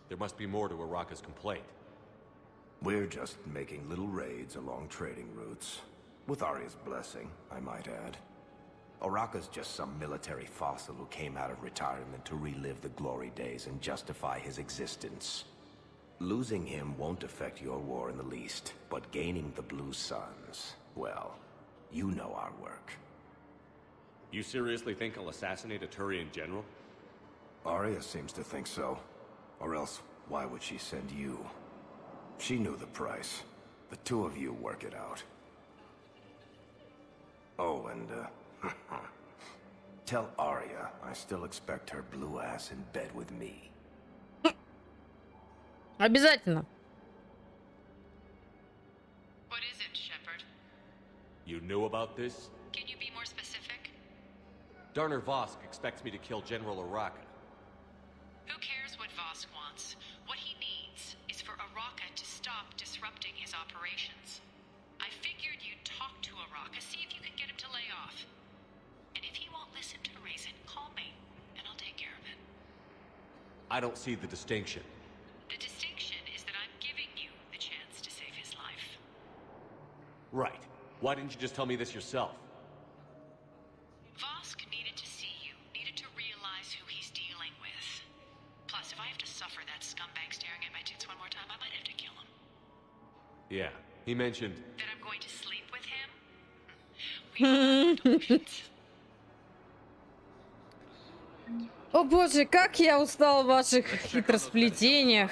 There must be more to Oraka's complaint. We're just making little raids along trading routes. With Arya's blessing, I might add. Oraka's just some military fossil who came out of retirement to relive the glory days and justify his existence. Losing him won't affect your war in the least, but gaining the Blue Suns, well, you know our work. You seriously think I'll assassinate a Turian general? Arya seems to think so. Or else, why would she send you? She knew the price. The two of you work it out. Oh, and, tell Arya I still expect her blue ass in bed with me. Обязательно. What is it, Shepard? You knew about this? Can you be more specific? Darner Vosk expects me to kill General Oraka. Who cares what Vosk wants? What he needs is for Oraka to stop disrupting his operations. I figured you'd talk to Oraka, see if you can get him to lay off. And if he won't listen to reason, call me, and I'll take care of it. I don't see the distinction. The distinction is that I'm giving you the chance to save his life. Right. Why didn't you just tell me this yourself? Vosk needed to see you, needed to realize who he's dealing with. Plus, if I have to suffer that scumbag staring at my tits one more time, I might have to kill him. Yeah, he mentioned... That I'm going to sleep with him? We don't have delusions. О боже, как я устал в ваших хитросплетениях.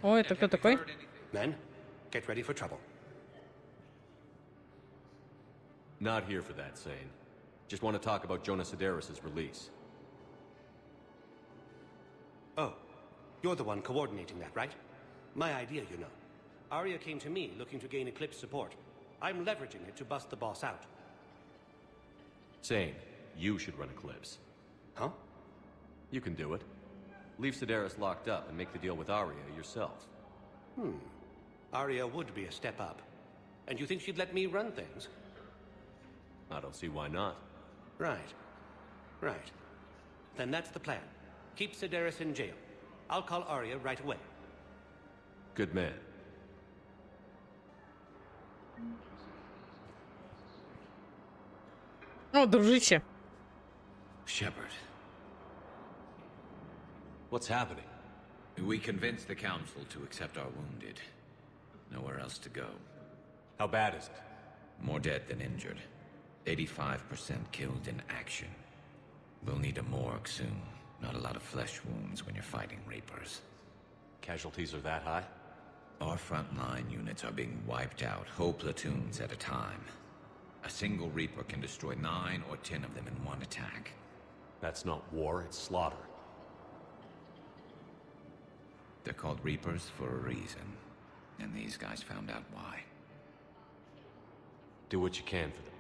О, это кто такой? Men, get ready for trouble. Not here for that, Sane. Just want to talk about Jonas Sedaris' release. Oh, you're the one coordinating that, right? My idea, you know. Arya came to me looking to gain Eclipse support. I'm leveraging it to bust the boss out. Sane, you should run Eclipse. Huh? You can do it. Leave Sedaris locked up and make the deal with Arya yourself. Arya would be a step up. And you think she'd let me run things? I don't see why not. Right. Right. Then that's the plan. Keep Sedaris in jail. I'll call Arya right away. Good man. О, дружище. Shepard. What's happening? We convinced the Council to accept our wounded. Nowhere else to go. How bad is it? More dead than injured. 85% killed in action. We'll need a morgue soon. Not a lot of flesh wounds when you're fighting Reapers. Casualties are that high? Our frontline units are being wiped out, whole platoons at a time. A single Reaper can destroy 9 or 10 of them in one attack. That's not war, it's slaughter. They're called Reapers for a reason. And these guys found out why. Do what you can for them.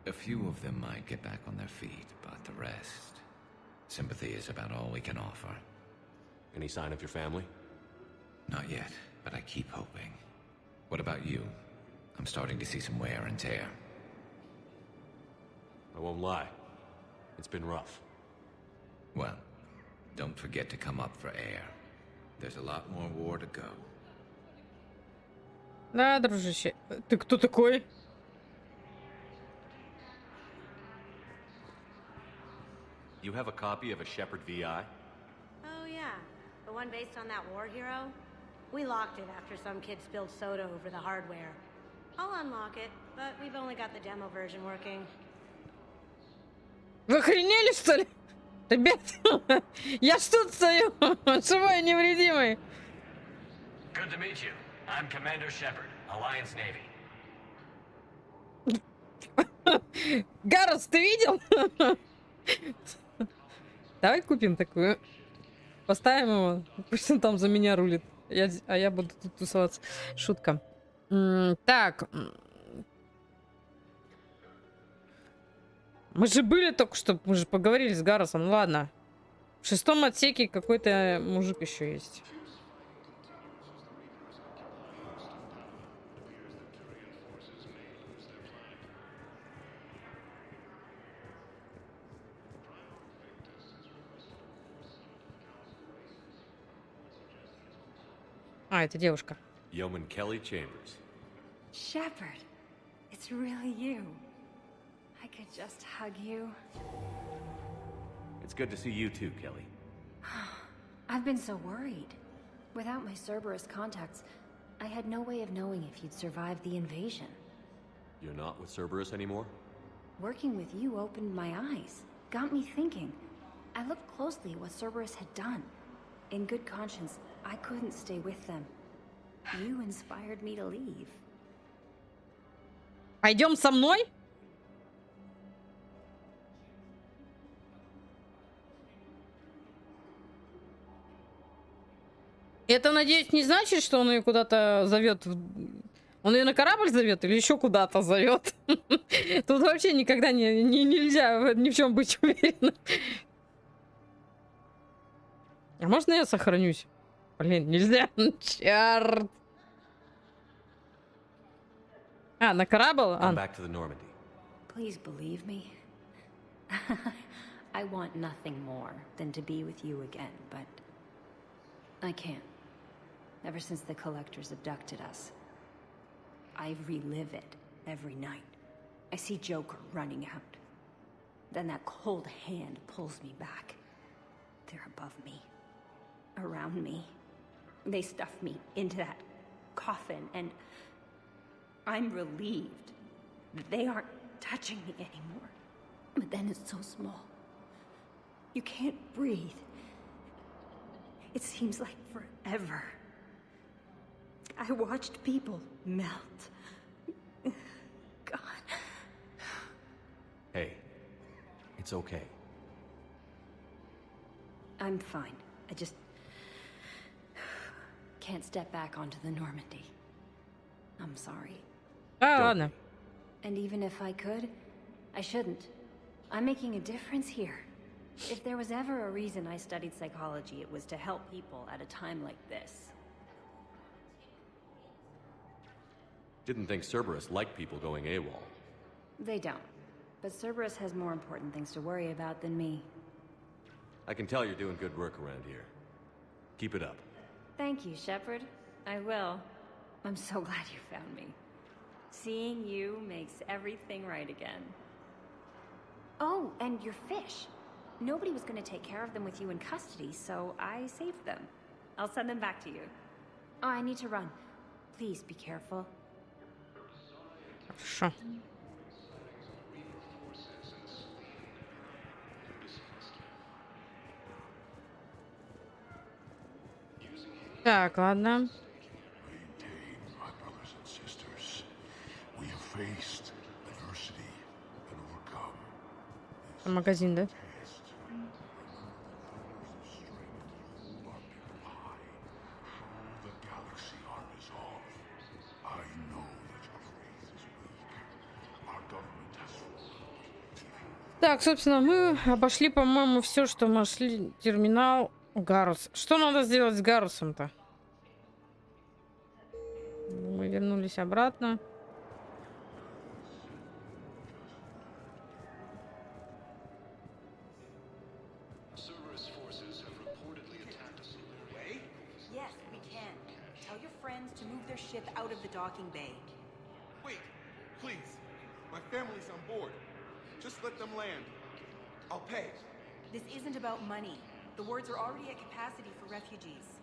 A few of them might get back on their feet, but the rest... Sympathy is about all we can offer. Any sign of your family? Not yet, but I keep hoping. What about you? I'm starting to see some wear and tear. I won't lie. It's been rough. Well, don't forget to come up for air. There's a lot more war to go. Да, дружище. Ты кто такой? You have a copy of a Shepard VI? Oh, yeah. The one based on that war hero? We locked it after some kid spilled soda over the hardware. I'll unlock it, but we've only got the demo version working. Вы охренели, что ли? Ребят, я ж тут стою, живой и невредимый. Good to meet you. I'm Commander Shepard, Alliance Navy. Гаррес, ты видел? Давай купим такую. Поставим его. Пусть он там за меня рулит. А я буду тут тусоваться. Шутка. Так. Мы же были только что. Мы же поговорили с Гарресом. Ну ладно. В 6-м отсеке какой-то мужик еще есть. А, это девушка. Yeoman Kelly Chambers. Shepard, it's really you. I could just hug you. It's good to see you too, Kelly. I've been so worried. Without my Cerberus contacts, I had no way of knowing if you'd survived the invasion. You're not with Cerberus anymore? Working with you opened my eyes, got me thinking. I looked closely at what Cerberus had done. In good conscience, I couldn't stay with them. You inspired me to leave. Пойдем со мной? Это, надеюсь, не значит, что он ее куда-то зовет. Он ее на корабль зовет или еще куда-то зовет? Тут вообще никогда нельзя ни в чем быть уверенным. А можно я сохранюсь? Блин, нельзя. Черт. А, на корабль? Please believe me. I want nothing more than to be with you again, but I can't. Ever since the Collectors abducted us, I relive it every night. I see Joker running out. Then that cold hand pulls me back. They're above me, around me. They stuff me into that coffin, and I'm relieved that they aren't touching me anymore. But then it's so small. You can't breathe. It seems like forever. I watched people melt. God. Hey, it's okay. I'm fine. I just can't step back onto the Normandy. I'm sorry. Ладно. And even if I could, I shouldn't. I'm making a difference here. If there was ever a reason I studied psychology, it was to help people at a time like this. Didn't think Cerberus liked people going AWOL. They don't. But Cerberus has more important things to worry about than me. I can tell you're doing good work around here. Keep it up. Thank you, Shepard. I will. I'm so glad you found me. Seeing you makes everything right again. Oh, and your fish. Nobody was going to take care of them with you in custody, so I saved them. I'll send them back to you. Oh, I need to run. Please be careful. Хорошо. Так, ладно. Магазин, да? Так, собственно, мы обошли, по-моему, все, что мы шли. Терминал Гарус. Что надо сделать с Гарусом-то? Мы вернулись обратно. Yes, we can. Tell your friends to move their ship out of the docking bay. Wait, please. My family's on board. Just let them land. I'll pay. This isn't about money. The wards are already at capacity for refugees.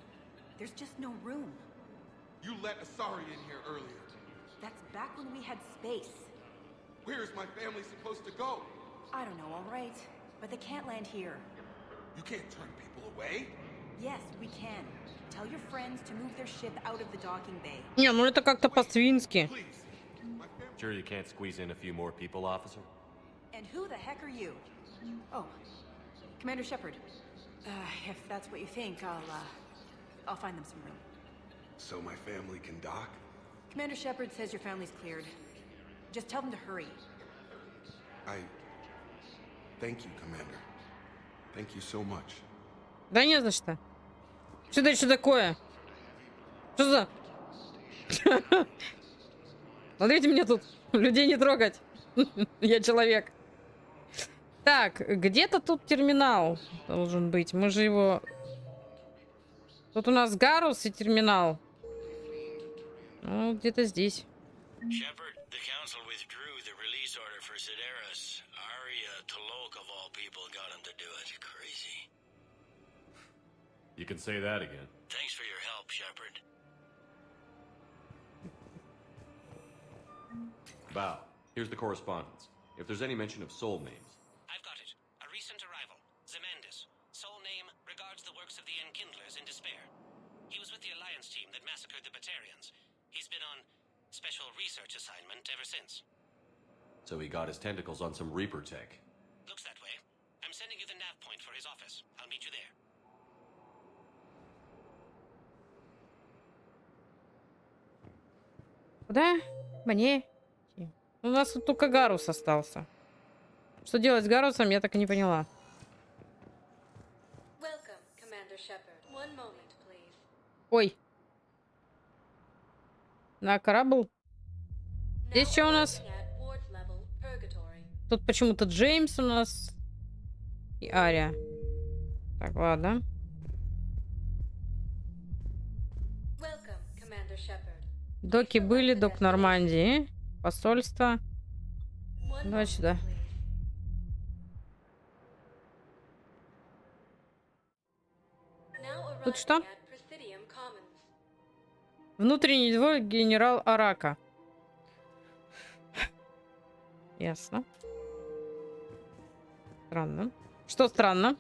There's just no room. You let Asari in here earlier. That's back when we had space. Where is my family supposed to go? I don't know, all right. But they can't land here. You can't turn people away. Yes, we can. Tell your friends to move their ship out of the docking bay. Не, ну это как-то по-свински. Sure you can't squeeze in a few more people, officer? And who the heck are you? Oh, Commander Shepard. If that's what you think, I'll find them some room. So my family can dock? Commander Shepard says your family's cleared. Just tell them to hurry. Thank you, Commander. Thank you so much. Да не за что. Что это еще такое? Что за... Смотрите, мне тут людей не трогать. Я человек. Так, где-то тут терминал должен быть. Мы же его... Тут у нас Гарус и терминал. Ну, где-то здесь. Shepard, the council withdrew the release order for Sidaris. Arya Tolok, of all people, got him to do it. Crazy. You can say that again. Thanks for your help, Shepard. Val, here's the correspondence. If there's any mention of soul names. I've got it. A recent arrival. Zemandis. Soul name regards the works of the Enkindlers in despair. He was with the Alliance team that massacred the Batarians. He's been on special research assignment ever since. So he got his tentacles on some Reaper tech. Looks that way. I'm sending you the nav point for his office. I'll meet you there. Куда мне идти? У нас тут только Гарус остался. Что делать с Гарусом, я так и не поняла. Ой. На корабль. Здесь что у нас? Тут почему-то Джеймс у нас и Ария. Так, ладно. Доки были, док Нормандии. Посольство. Давай сюда. Тут что? Внутренний двор генерал Арака. Ясно. Странно. Что странно?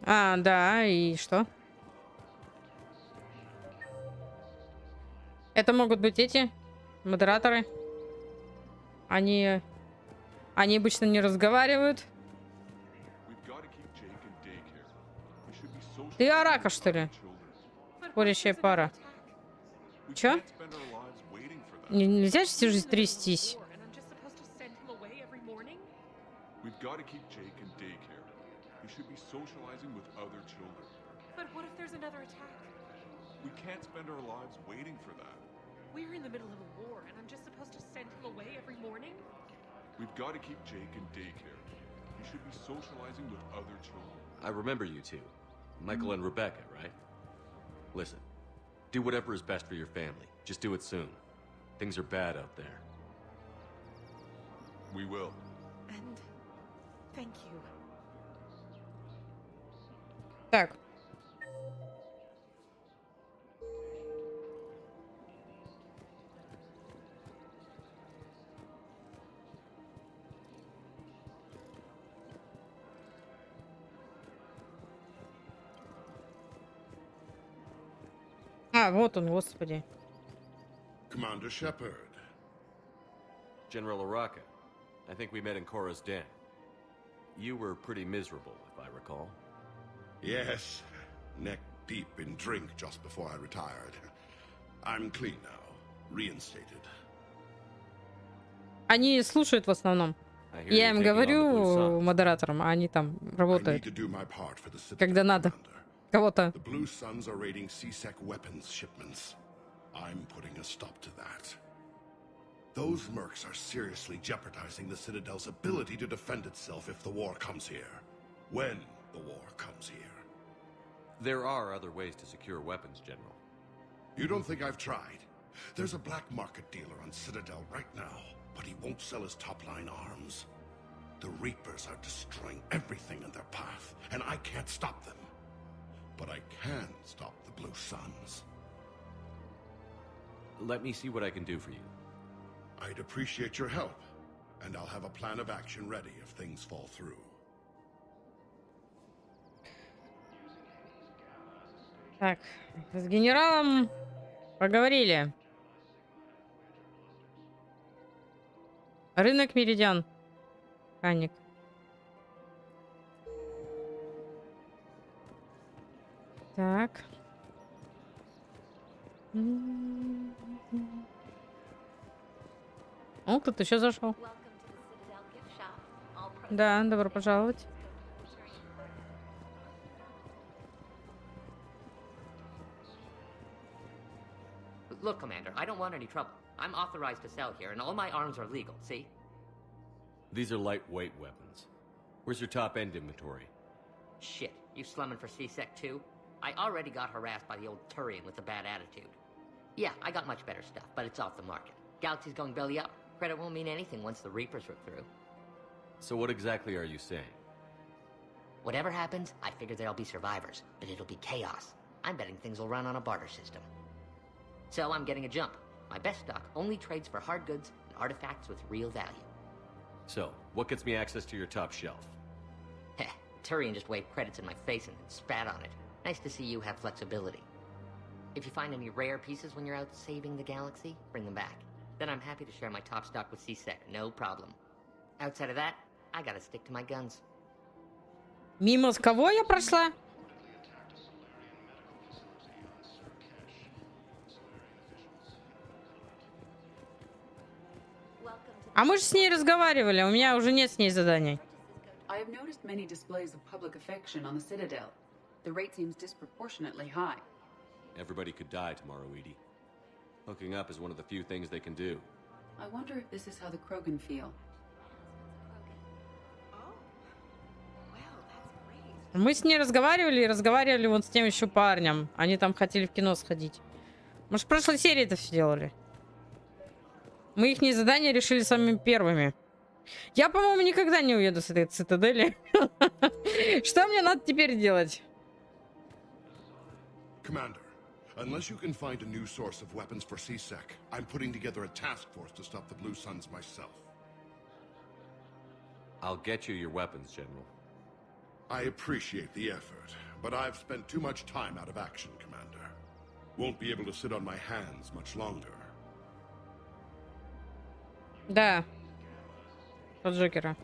А, да, и что? Это могут быть эти модераторы. Они обычно не разговаривают. Ты Арака, что ли? Спорящая пара. Чё? Нельзя же всю жизнь трястись. Should be socializing with other children. But what if there's another attack? We can't spend our lives waiting for that. We're in the middle of a war, and I'm just supposed to send him away every morning? We've got to keep Jake in daycare. He should be socializing with other children. I remember you two. Michael and Rebecca, right? Listen, do whatever is best for your family. Just do it soon. Things are bad out there. We will. And thank you. Так. А, вот он, господи. Commander Shepard. General Araka, I think we met in Korra's den. You were pretty miserable, if I recall. Yes, neck deep in drink just before I retired. I'm clean now, reinstated. Они слушают в основном. Я им говорю модераторам, а они там работают. Когда надо. Кого-то. The Blue Suns are raiding CSEC weapons shipments. I'm putting a stop to that. Those mercs are seriously jeopardizing the Citadel's ability to defend itself if the war comes here. When the war comes here. There are other ways to secure weapons, General. You don't think I've tried? There's a black market dealer on Citadel right now, but he won't sell his top-line arms. The Reapers are destroying everything in their path, and I can't stop them. But I can stop the Blue Suns. Let me see what I can do for you. I'd appreciate your help, and I'll have a plan of action ready if things fall through. Так, с генералом поговорили. Рынок Меридиан. Механик. Так. О, кто-то еще зашел. Да, добро пожаловать. Look, Commander, I don't want any trouble. I'm authorized to sell here, and all my arms are legal, see? These are lightweight weapons. Where's your top-end inventory? Shit, you slumming for CSEC too? I already got harassed by the old Turian with the bad attitude. Yeah, I got much better stuff, but it's off the market. Galaxy's going belly up. Credit won't mean anything once the Reapers rip through. So what exactly are you saying? Whatever happens, I figure there'll be survivors, but it'll be chaos. I'm betting things will run on a barter system. So I'm getting a jump. My best stock only trades for hard goods and artifacts with real value. So, what gets me access to your top shelf? Heh, Turian just waved credits in my face and then spat on it. Nice to see you have flexibility. If you find any rare pieces when you're out saving the galaxy, bring them back. Then I'm happy to share my top stock with C-Sec, no problem. Outside of that, I gotta stick to my guns. Мимо с кого я прошла? А мы же с ней разговаривали, у меня уже нет с ней заданий. I have noticed many displays of public affection on the Citadel. The rate seems disproportionately high. Everybody could die tomorrow, Edie. Hooking up is one of the few things they can do. I wonder if this is how the Krogan feel. Мы с ней разговаривали и разговаривали вот с тем еще парнем. Они там хотели в кино сходить. Мы же в прошлой серии это все делали. Мы их задания решили самыми первыми. Я, по-моему, никогда не уеду с этой цитадели. Что мне надо теперь делать? Commander, unless you can find a new source of weapons for C-Sec, I'm putting together a task force to stop the Blue Suns myself. I'll get you your weapons, General. I appreciate the effort, but I've spent too much time out of action, Commander. Won't be able to sit on my hands much longer. Да. От Джокера.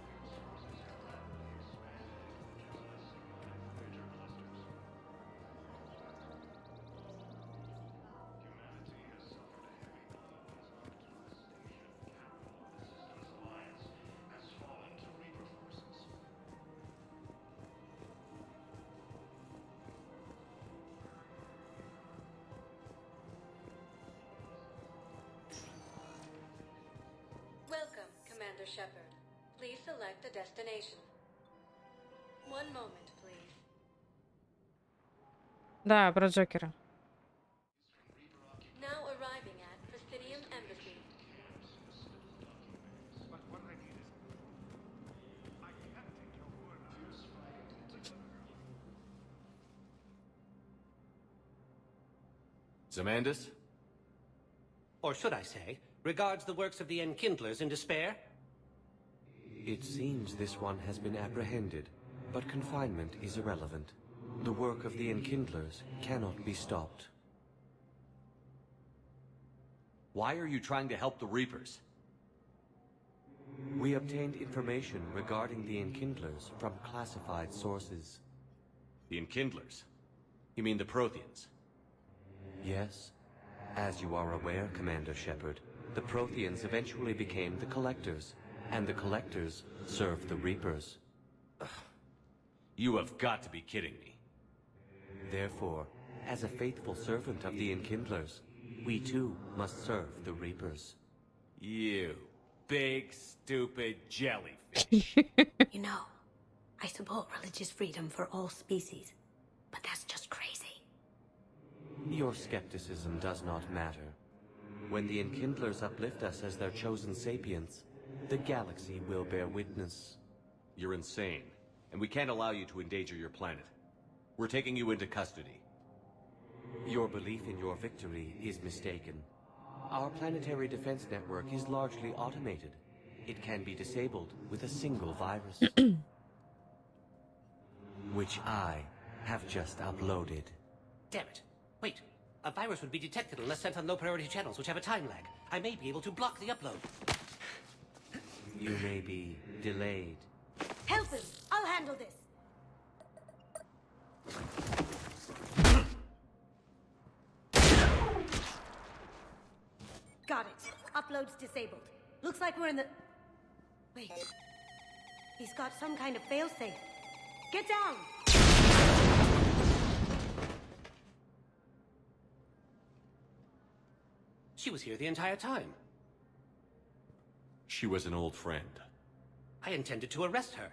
Welcome, Commander Shepard. Please select a destination. One moment, please. Да, про Джокера. Now arriving at Presidium Embassy. Zamandus? Or should I say, regards the works of the Enkindlers in despair? It seems this one has been apprehended, but confinement is irrelevant. The work of the Enkindlers cannot be stopped. Why are you trying to help the Reapers? We obtained information regarding the Enkindlers from classified sources. The Enkindlers? You mean the Protheans? Yes. As you are aware, Commander Shepard, the Protheans eventually became the Collectors, and the Collectors served the Reapers. You have got to be kidding me. Therefore, as a faithful servant of the Enkindlers, we too must serve the Reapers. You big, stupid jellyfish. You know, I support religious freedom for all species, but that's just crazy. Your skepticism does not matter. When the Enkindlers uplift us as their chosen sapients, the galaxy will bear witness. You're insane, and we can't allow you to endanger your planet. We're taking you into custody. Your belief in your victory is mistaken. Our planetary defense network is largely automated. It can be disabled with a single virus. Which I have just uploaded. Damn it. Wait. A virus would be detected unless sent on low-priority channels, which have a time lag. I may be able to block the upload. You may be delayed. Help him! I'll handle this! Got it. Upload's disabled. Looks like we're in the... Wait. He's got some kind of failsafe. Get down! She was here the entire time. She was an old friend. I intended to arrest her.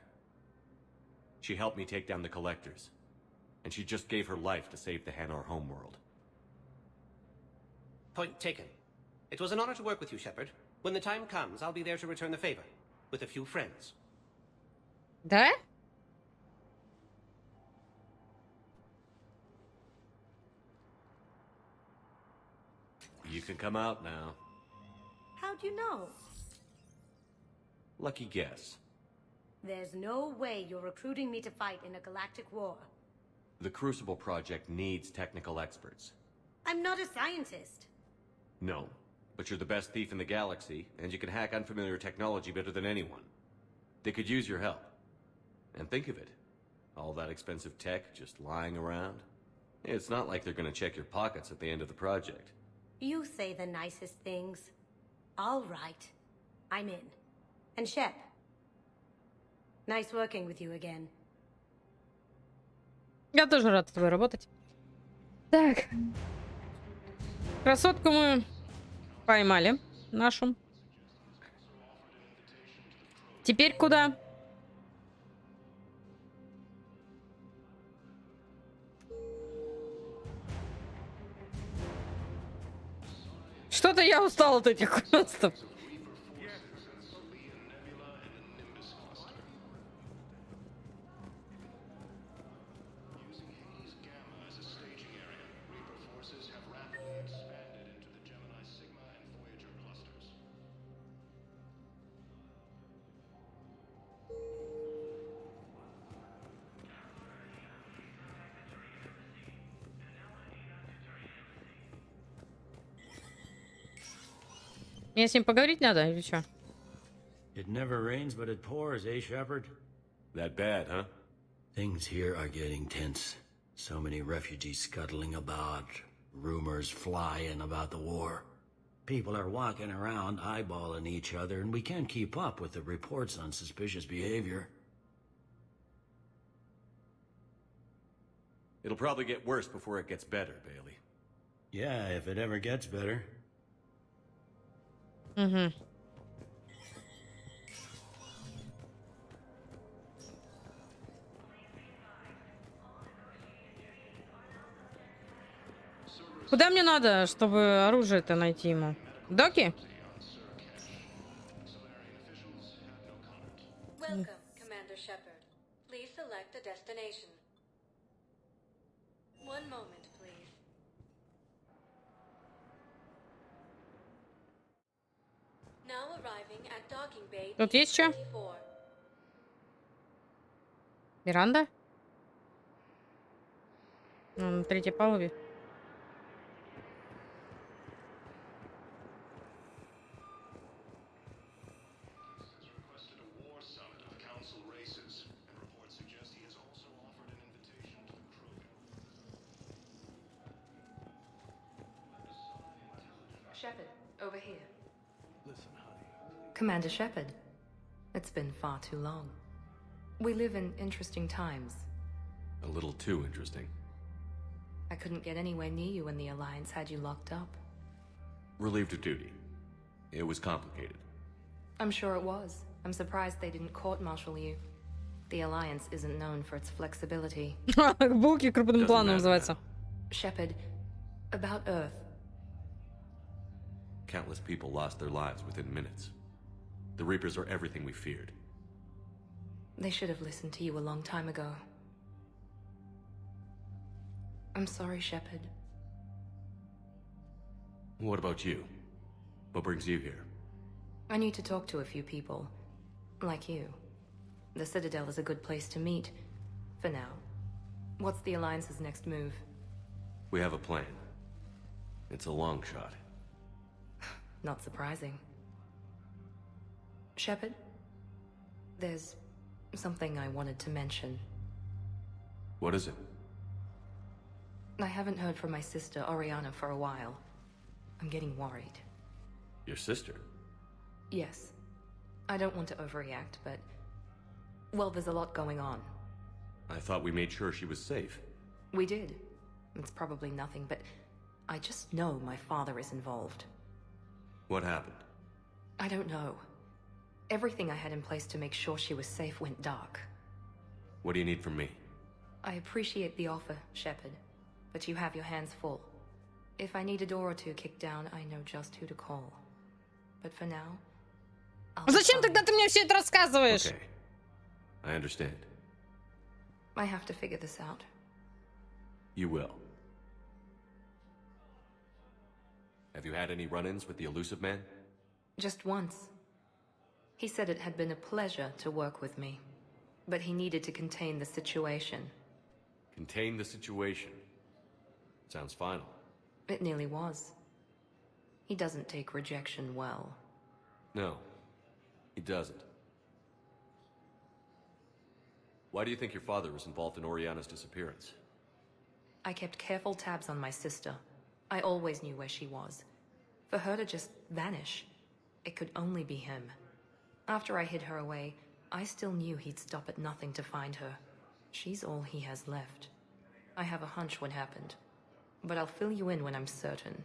She helped me take down the Collectors. and she just gave her life to save the Hanar homeworld. Point taken. It was an honor to work with you, Shepard. When the time comes, I'll be there to return the favor. With a few friends. Да? You can come out now. How'd you know? Lucky guess. There's no way you're recruiting me to fight in a galactic war. The Crucible Project needs technical experts. I'm not a scientist. No, but you're the best thief in the galaxy, and you can hack unfamiliar technology better than anyone. They could use your help. And think of it. All that expensive tech just lying around. It's not like they're gonna check your pockets at the end of the project. You say the nicest things. All right. I'm in. And Shep. Nice working with you again. Я тоже рад с тобой работать. Так. Красотку мы поймали. Нашу. Теперь куда? Что-то я устал от этих квестов. Мне с ним поговорить надо или что? It never rains, but it pours, eh, Shepard? That bad, huh? Things here are getting tense. So many refugees scuttling about, rumors flying about the war. People are walking around eyeballing each other, and we can't keep up with the reports on suspicious behavior. It'll probably get worse before it gets better, Bailey. Yeah, if it ever gets better. Угу. Куда мне надо, чтобы оружие-то найти ему? Доки? Welcome, Commander Shepard. Please select a destination. One moment, please. Now arriving at docking bay. Тут есть что? Веранда? На третьей палубе. Shepard, over here. Listen, honey. Commander Shepard, it's been far too long. We live in interesting times. A little too interesting. I couldn't get anywhere near you when the Alliance had you locked up. Relieved of duty. It was complicated. I'm sure it was. I'm surprised they didn't court-martial you. The Alliance isn't known for its flexibility. Булки крупным планом называется. Shepard, about Earth. Countless people lost their lives within minutes. The Reapers are everything we feared. They should have listened to you a long time ago. I'm sorry, Shepard. What about you? What brings you here? I need to talk to a few people. Like you. The Citadel is a good place to meet. For now. What's the Alliance's next move? We have a plan. It's a long shot. Not surprising. Shepard? There's something I wanted to mention. What is it? I haven't heard from my sister, Oriana, for a while. I'm getting worried. Your sister? Yes. I don't want to overreact, but... well, there's a lot going on. I thought we made sure she was safe. We did. It's probably nothing, but... I just know my father is involved. What happened? I don't know. Everything I had in place to make sure she was safe went dark. What do you need from me? I appreciate the offer, Shepard, but you have your hands full. If I need a door or two kicked down, I know just who to call. But for now, Зачем тогда ты мне все это рассказываешь? Okay. I understand. I have to figure this out. You will. Have you had any run-ins with the elusive man? Just once. He said it had been a pleasure to work with me, but he needed to contain the situation. Contain the situation. Sounds final. It nearly was. He doesn't take rejection well. No, he doesn't. Why do you think your father was involved in Oriana's disappearance? I kept careful tabs on my sister. I always knew where she was. For her to just vanish, it could only be him. After I hid her away, I still knew he'd stop at nothing to find her. She's all he has left. I have a hunch what happened, but I'll fill you in when I'm certain.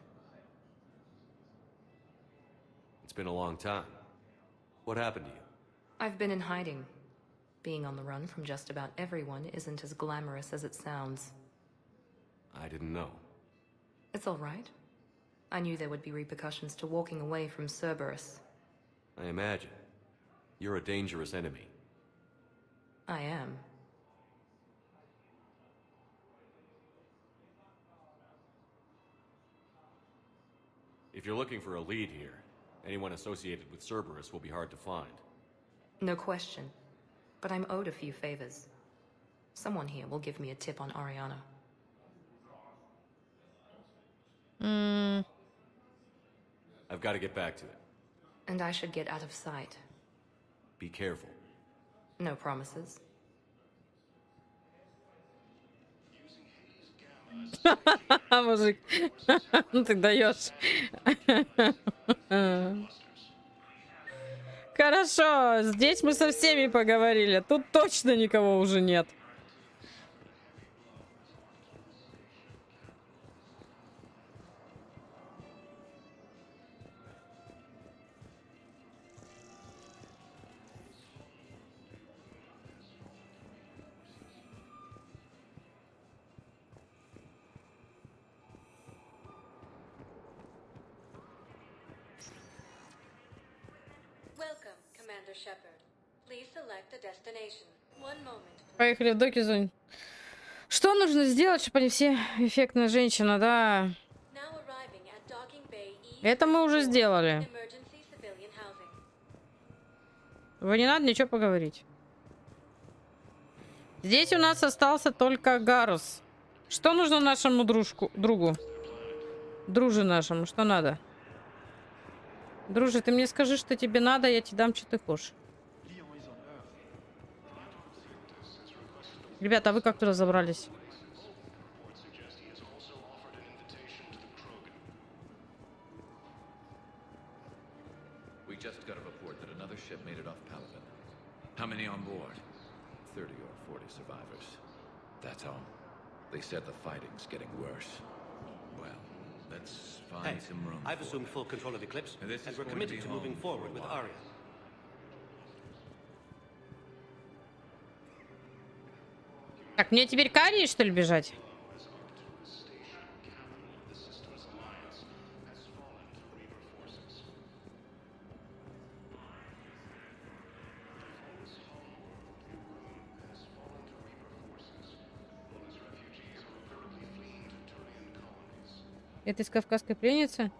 It's been a long time. What happened to you? I've been in hiding. Being on the run from just about everyone isn't as glamorous as it sounds. I didn't know. It's all right. I knew there would be repercussions to walking away from Cerberus. I imagine. You're a dangerous enemy. I am. If you're looking for a lead here, anyone associated with Cerberus will be hard to find. No question. But I'm owed a few favors. Someone here will give me a tip on Oriana. I've got to get back to it. And I should get out of sight. Be careful. No promises. Мужик, ты даешь. Хорошо, здесь мы со всеми поговорили. Тут точно никого уже нет. Поехали в доки зонь. Что нужно сделать, чтобы они все эффектная женщина, да? Это мы уже сделали. Вы не надо ничего поговорить. Здесь у нас остался только Гарус. Что нужно нашему другу? Друже нашему, что надо? Друже, ты мне скажи, что тебе надо, я тебе дам, что ты хочешь. Ребята, а вы как туда забрались? We just got a report that another ship made it off Palaven. How many on board? 30 or 40 survivors. That's all. They said the fighting's getting worse. Well, let's find some room. I've assumed full control of Eclipse, and we're committed to moving forward with Arya. Так, мне теперь к Арии, что ли, бежать? Это из кавказской пленницы?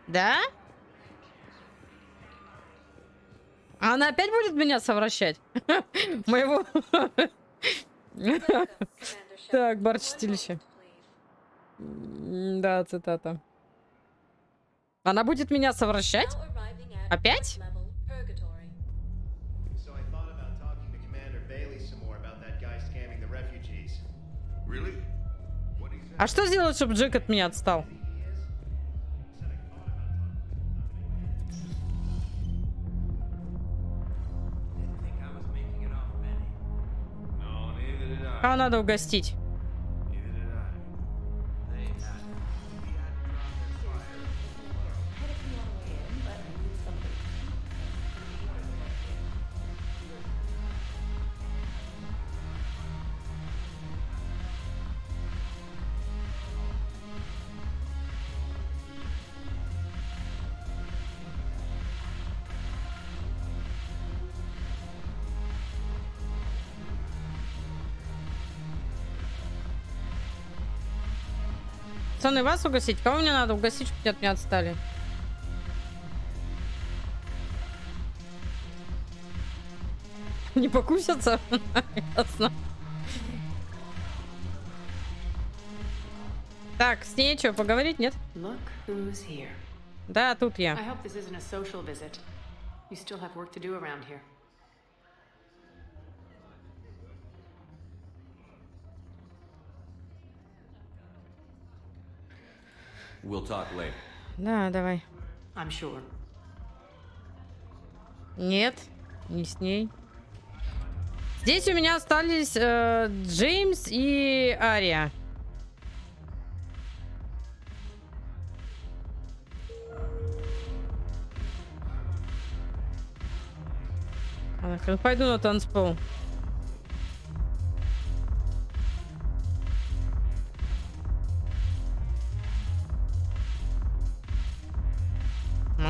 Да? А она опять будет меня совращать? Моего... Так, бар-чистилище. Да, цитата. Она будет меня совращать? Опять? А что сделать, чтобы Джек от меня отстал? Кого надо угостить? Пацаны, вас угасить? Кого мне надо угасить, чтобы от меня отстали? Не покусятся? Ясно. Так, с ней что, поговорить, нет? Да, тут я. I hope this isn't a social visit. You still have work to do around here. We'll talk later. Да, давай. I'm sure. Нет, не с ней. Здесь у меня остались Джеймс и Ария. Пойду на танцпол.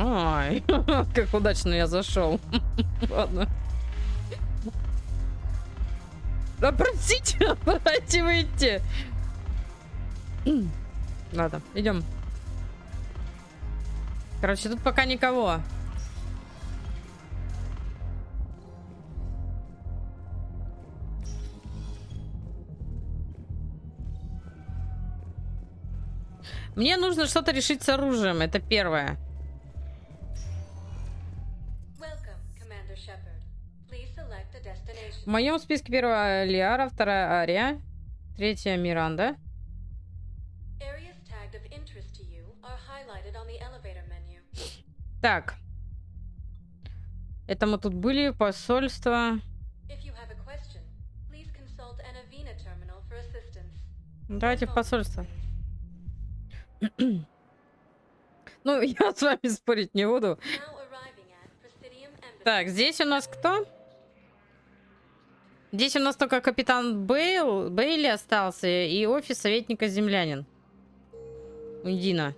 Ой, как удачно я зашел. Ладно. Да простите, давайте выйти. Ладно, идем. Короче, тут пока никого. Мне нужно что-то решить с оружием, это первое. В моем списке первая Лиара, вторая Ария, третья Миранда. Так. Это мы тут были, посольство. Давайте в посольство. Ну, я с вами спорить не буду. Так, здесь у нас кто? Здесь у нас только капитан Бейли остался и офис советника землянин. Ундина.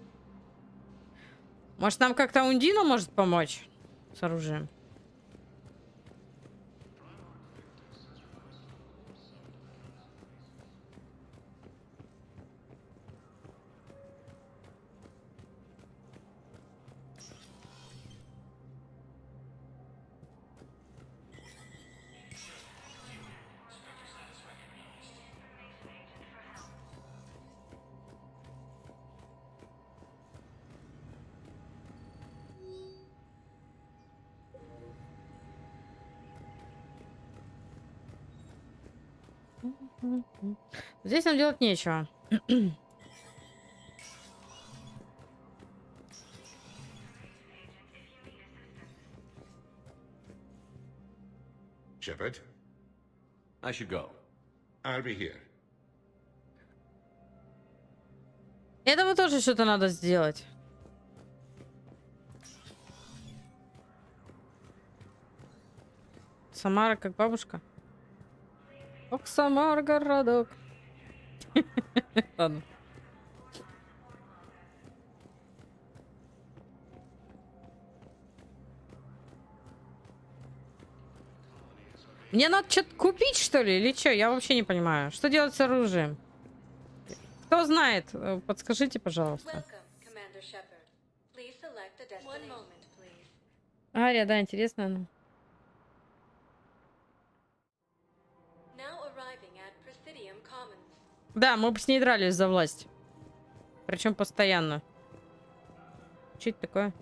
Может, нам как-то Ундина может помочь с оружием? Здесь нам делать нечего. Shepard? I should go. I'll be here. Этому тоже что-то надо сделать. Самара как бабушка. Ох, Самар, городок. Ладно. Мне надо что-то купить, что ли? Или что? Я вообще не понимаю. Что делать с оружием? Кто знает? Подскажите, пожалуйста. Ария, да, интересно. Да, мы бы с ней дрались за власть. Причем постоянно. Что это такое?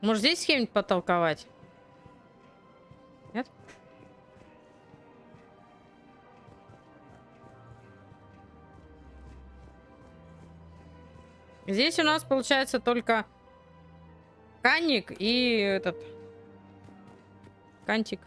Может, здесь с кем-нибудь потолковать? Нет? Здесь у нас получается только Канник и этот... Кантик.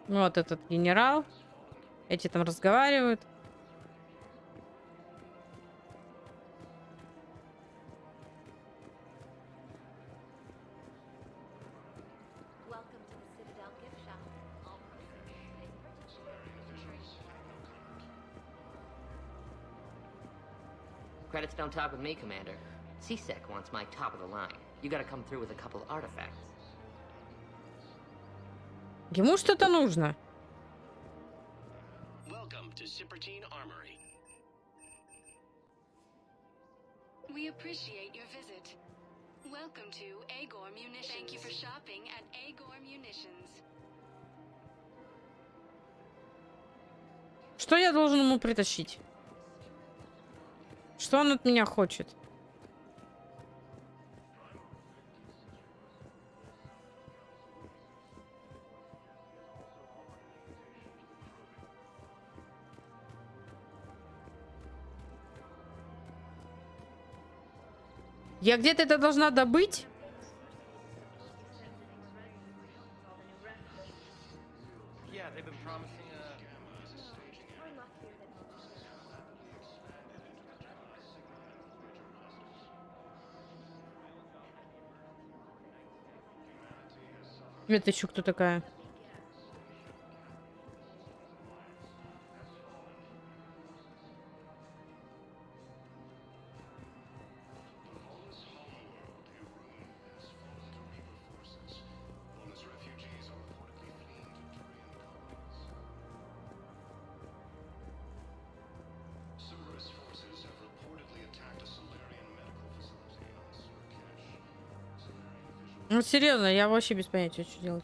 Вот этот генерал. Эти там разговаривают. Credits don't talk with me, Commander. CSEC wants my top of the line. You gotta come through with a couple artifacts. Ему что-то нужно. Welcome to Sippertine Armory. We appreciate your visit. Welcome to Agor Munitions. Thank you for shopping at Agor Munitions. Что я должен ему притащить? Что он от меня хочет? Я где-то это должна добыть? Yeah, they've been promising Это еще кто такая? Ну, серьезно, я вообще без понятия, что делать.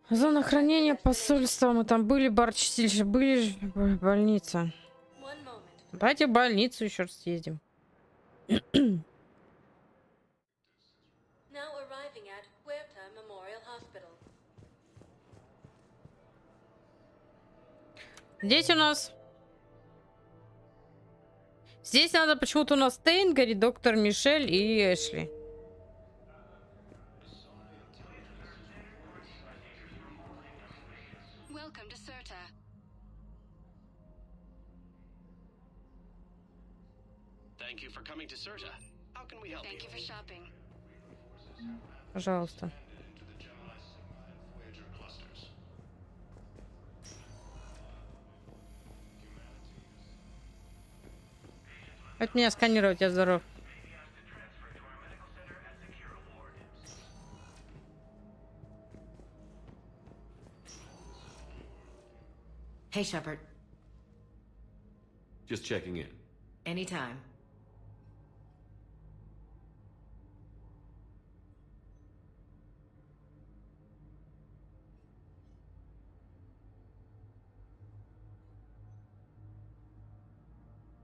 Зона хранения посольства. Мы там были, барчистильше, были больница. Давайте в больницу еще раз съездим. Здесь у нас... Здесь надо почему-то у нас Тейнгери, доктор Мишель и Эшли. Thank you for coming to Serta. How can we help you? Thank you for shopping. Пожалуйста. От меня сканировать, я здоров. Hey, Shepard. Just checking in. Anytime.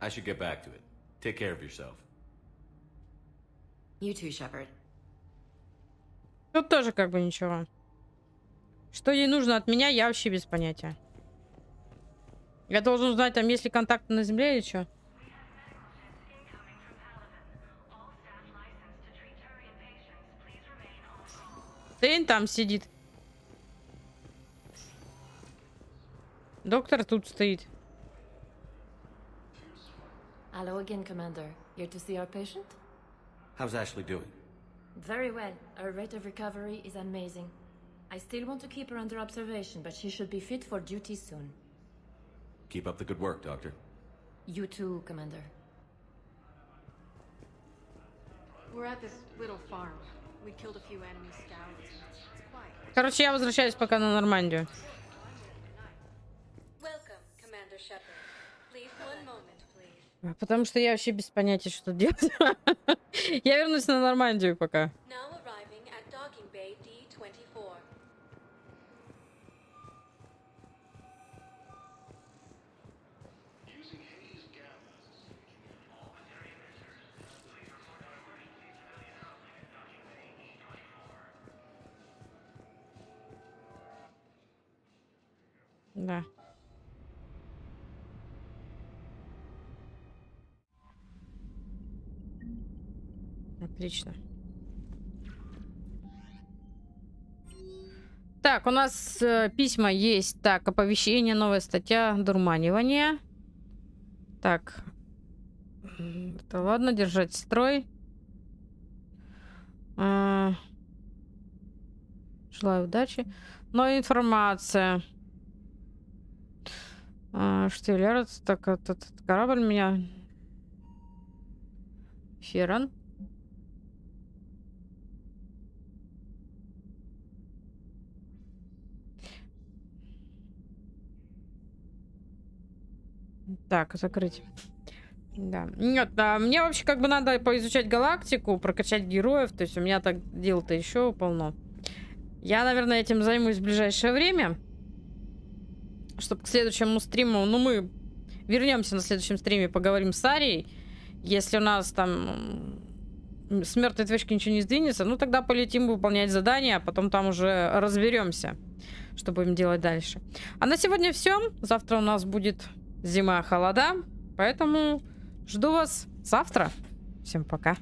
I should get back to it. Take care of yourself. You too, Shepard. Тут тоже как бы ничего. Что ей нужно от меня, я вообще без понятия. Я должен узнать, там есть ли контакты на земле или что. Тейн там сидит. Доктор тут стоит. Hello again, Commander. Here to see our patient? How's Ashley doing? Very well. Her rate of recovery is amazing. I still want to keep her under observation, but she should be fit for duty soon. Keep up the good work, Doctor. You too, Commander. We're at this little farm. We killed a few enemy scouts. It's quiet. Короче, я возвращаюсь пока на Нормандию. Потому что я вообще без понятия, что делать. Я вернусь на Нормандию пока. Да. Отлично. Так, у нас письма есть. Так, оповещение, новая статья, дурманивание. Так. Это ладно, держать строй. Желаю удачи. Но информация. Штиллер, так этот корабль меня... Ферон. Так, закрыть. Да. Нет, мне вообще как бы надо поизучать галактику, прокачать героев. То есть у меня так дел-то еще полно. Я, наверное, этим займусь в ближайшее время. Чтобы к следующему стриму... Ну, мы вернемся на следующем стриме, поговорим с Арией. Если у нас там с мертвой точки ничего не сдвинется, ну, тогда полетим выполнять задания, а потом там уже разберемся, что будем делать дальше. А на сегодня все. Завтра у нас будет зима, холода. Поэтому жду вас завтра. Всем пока.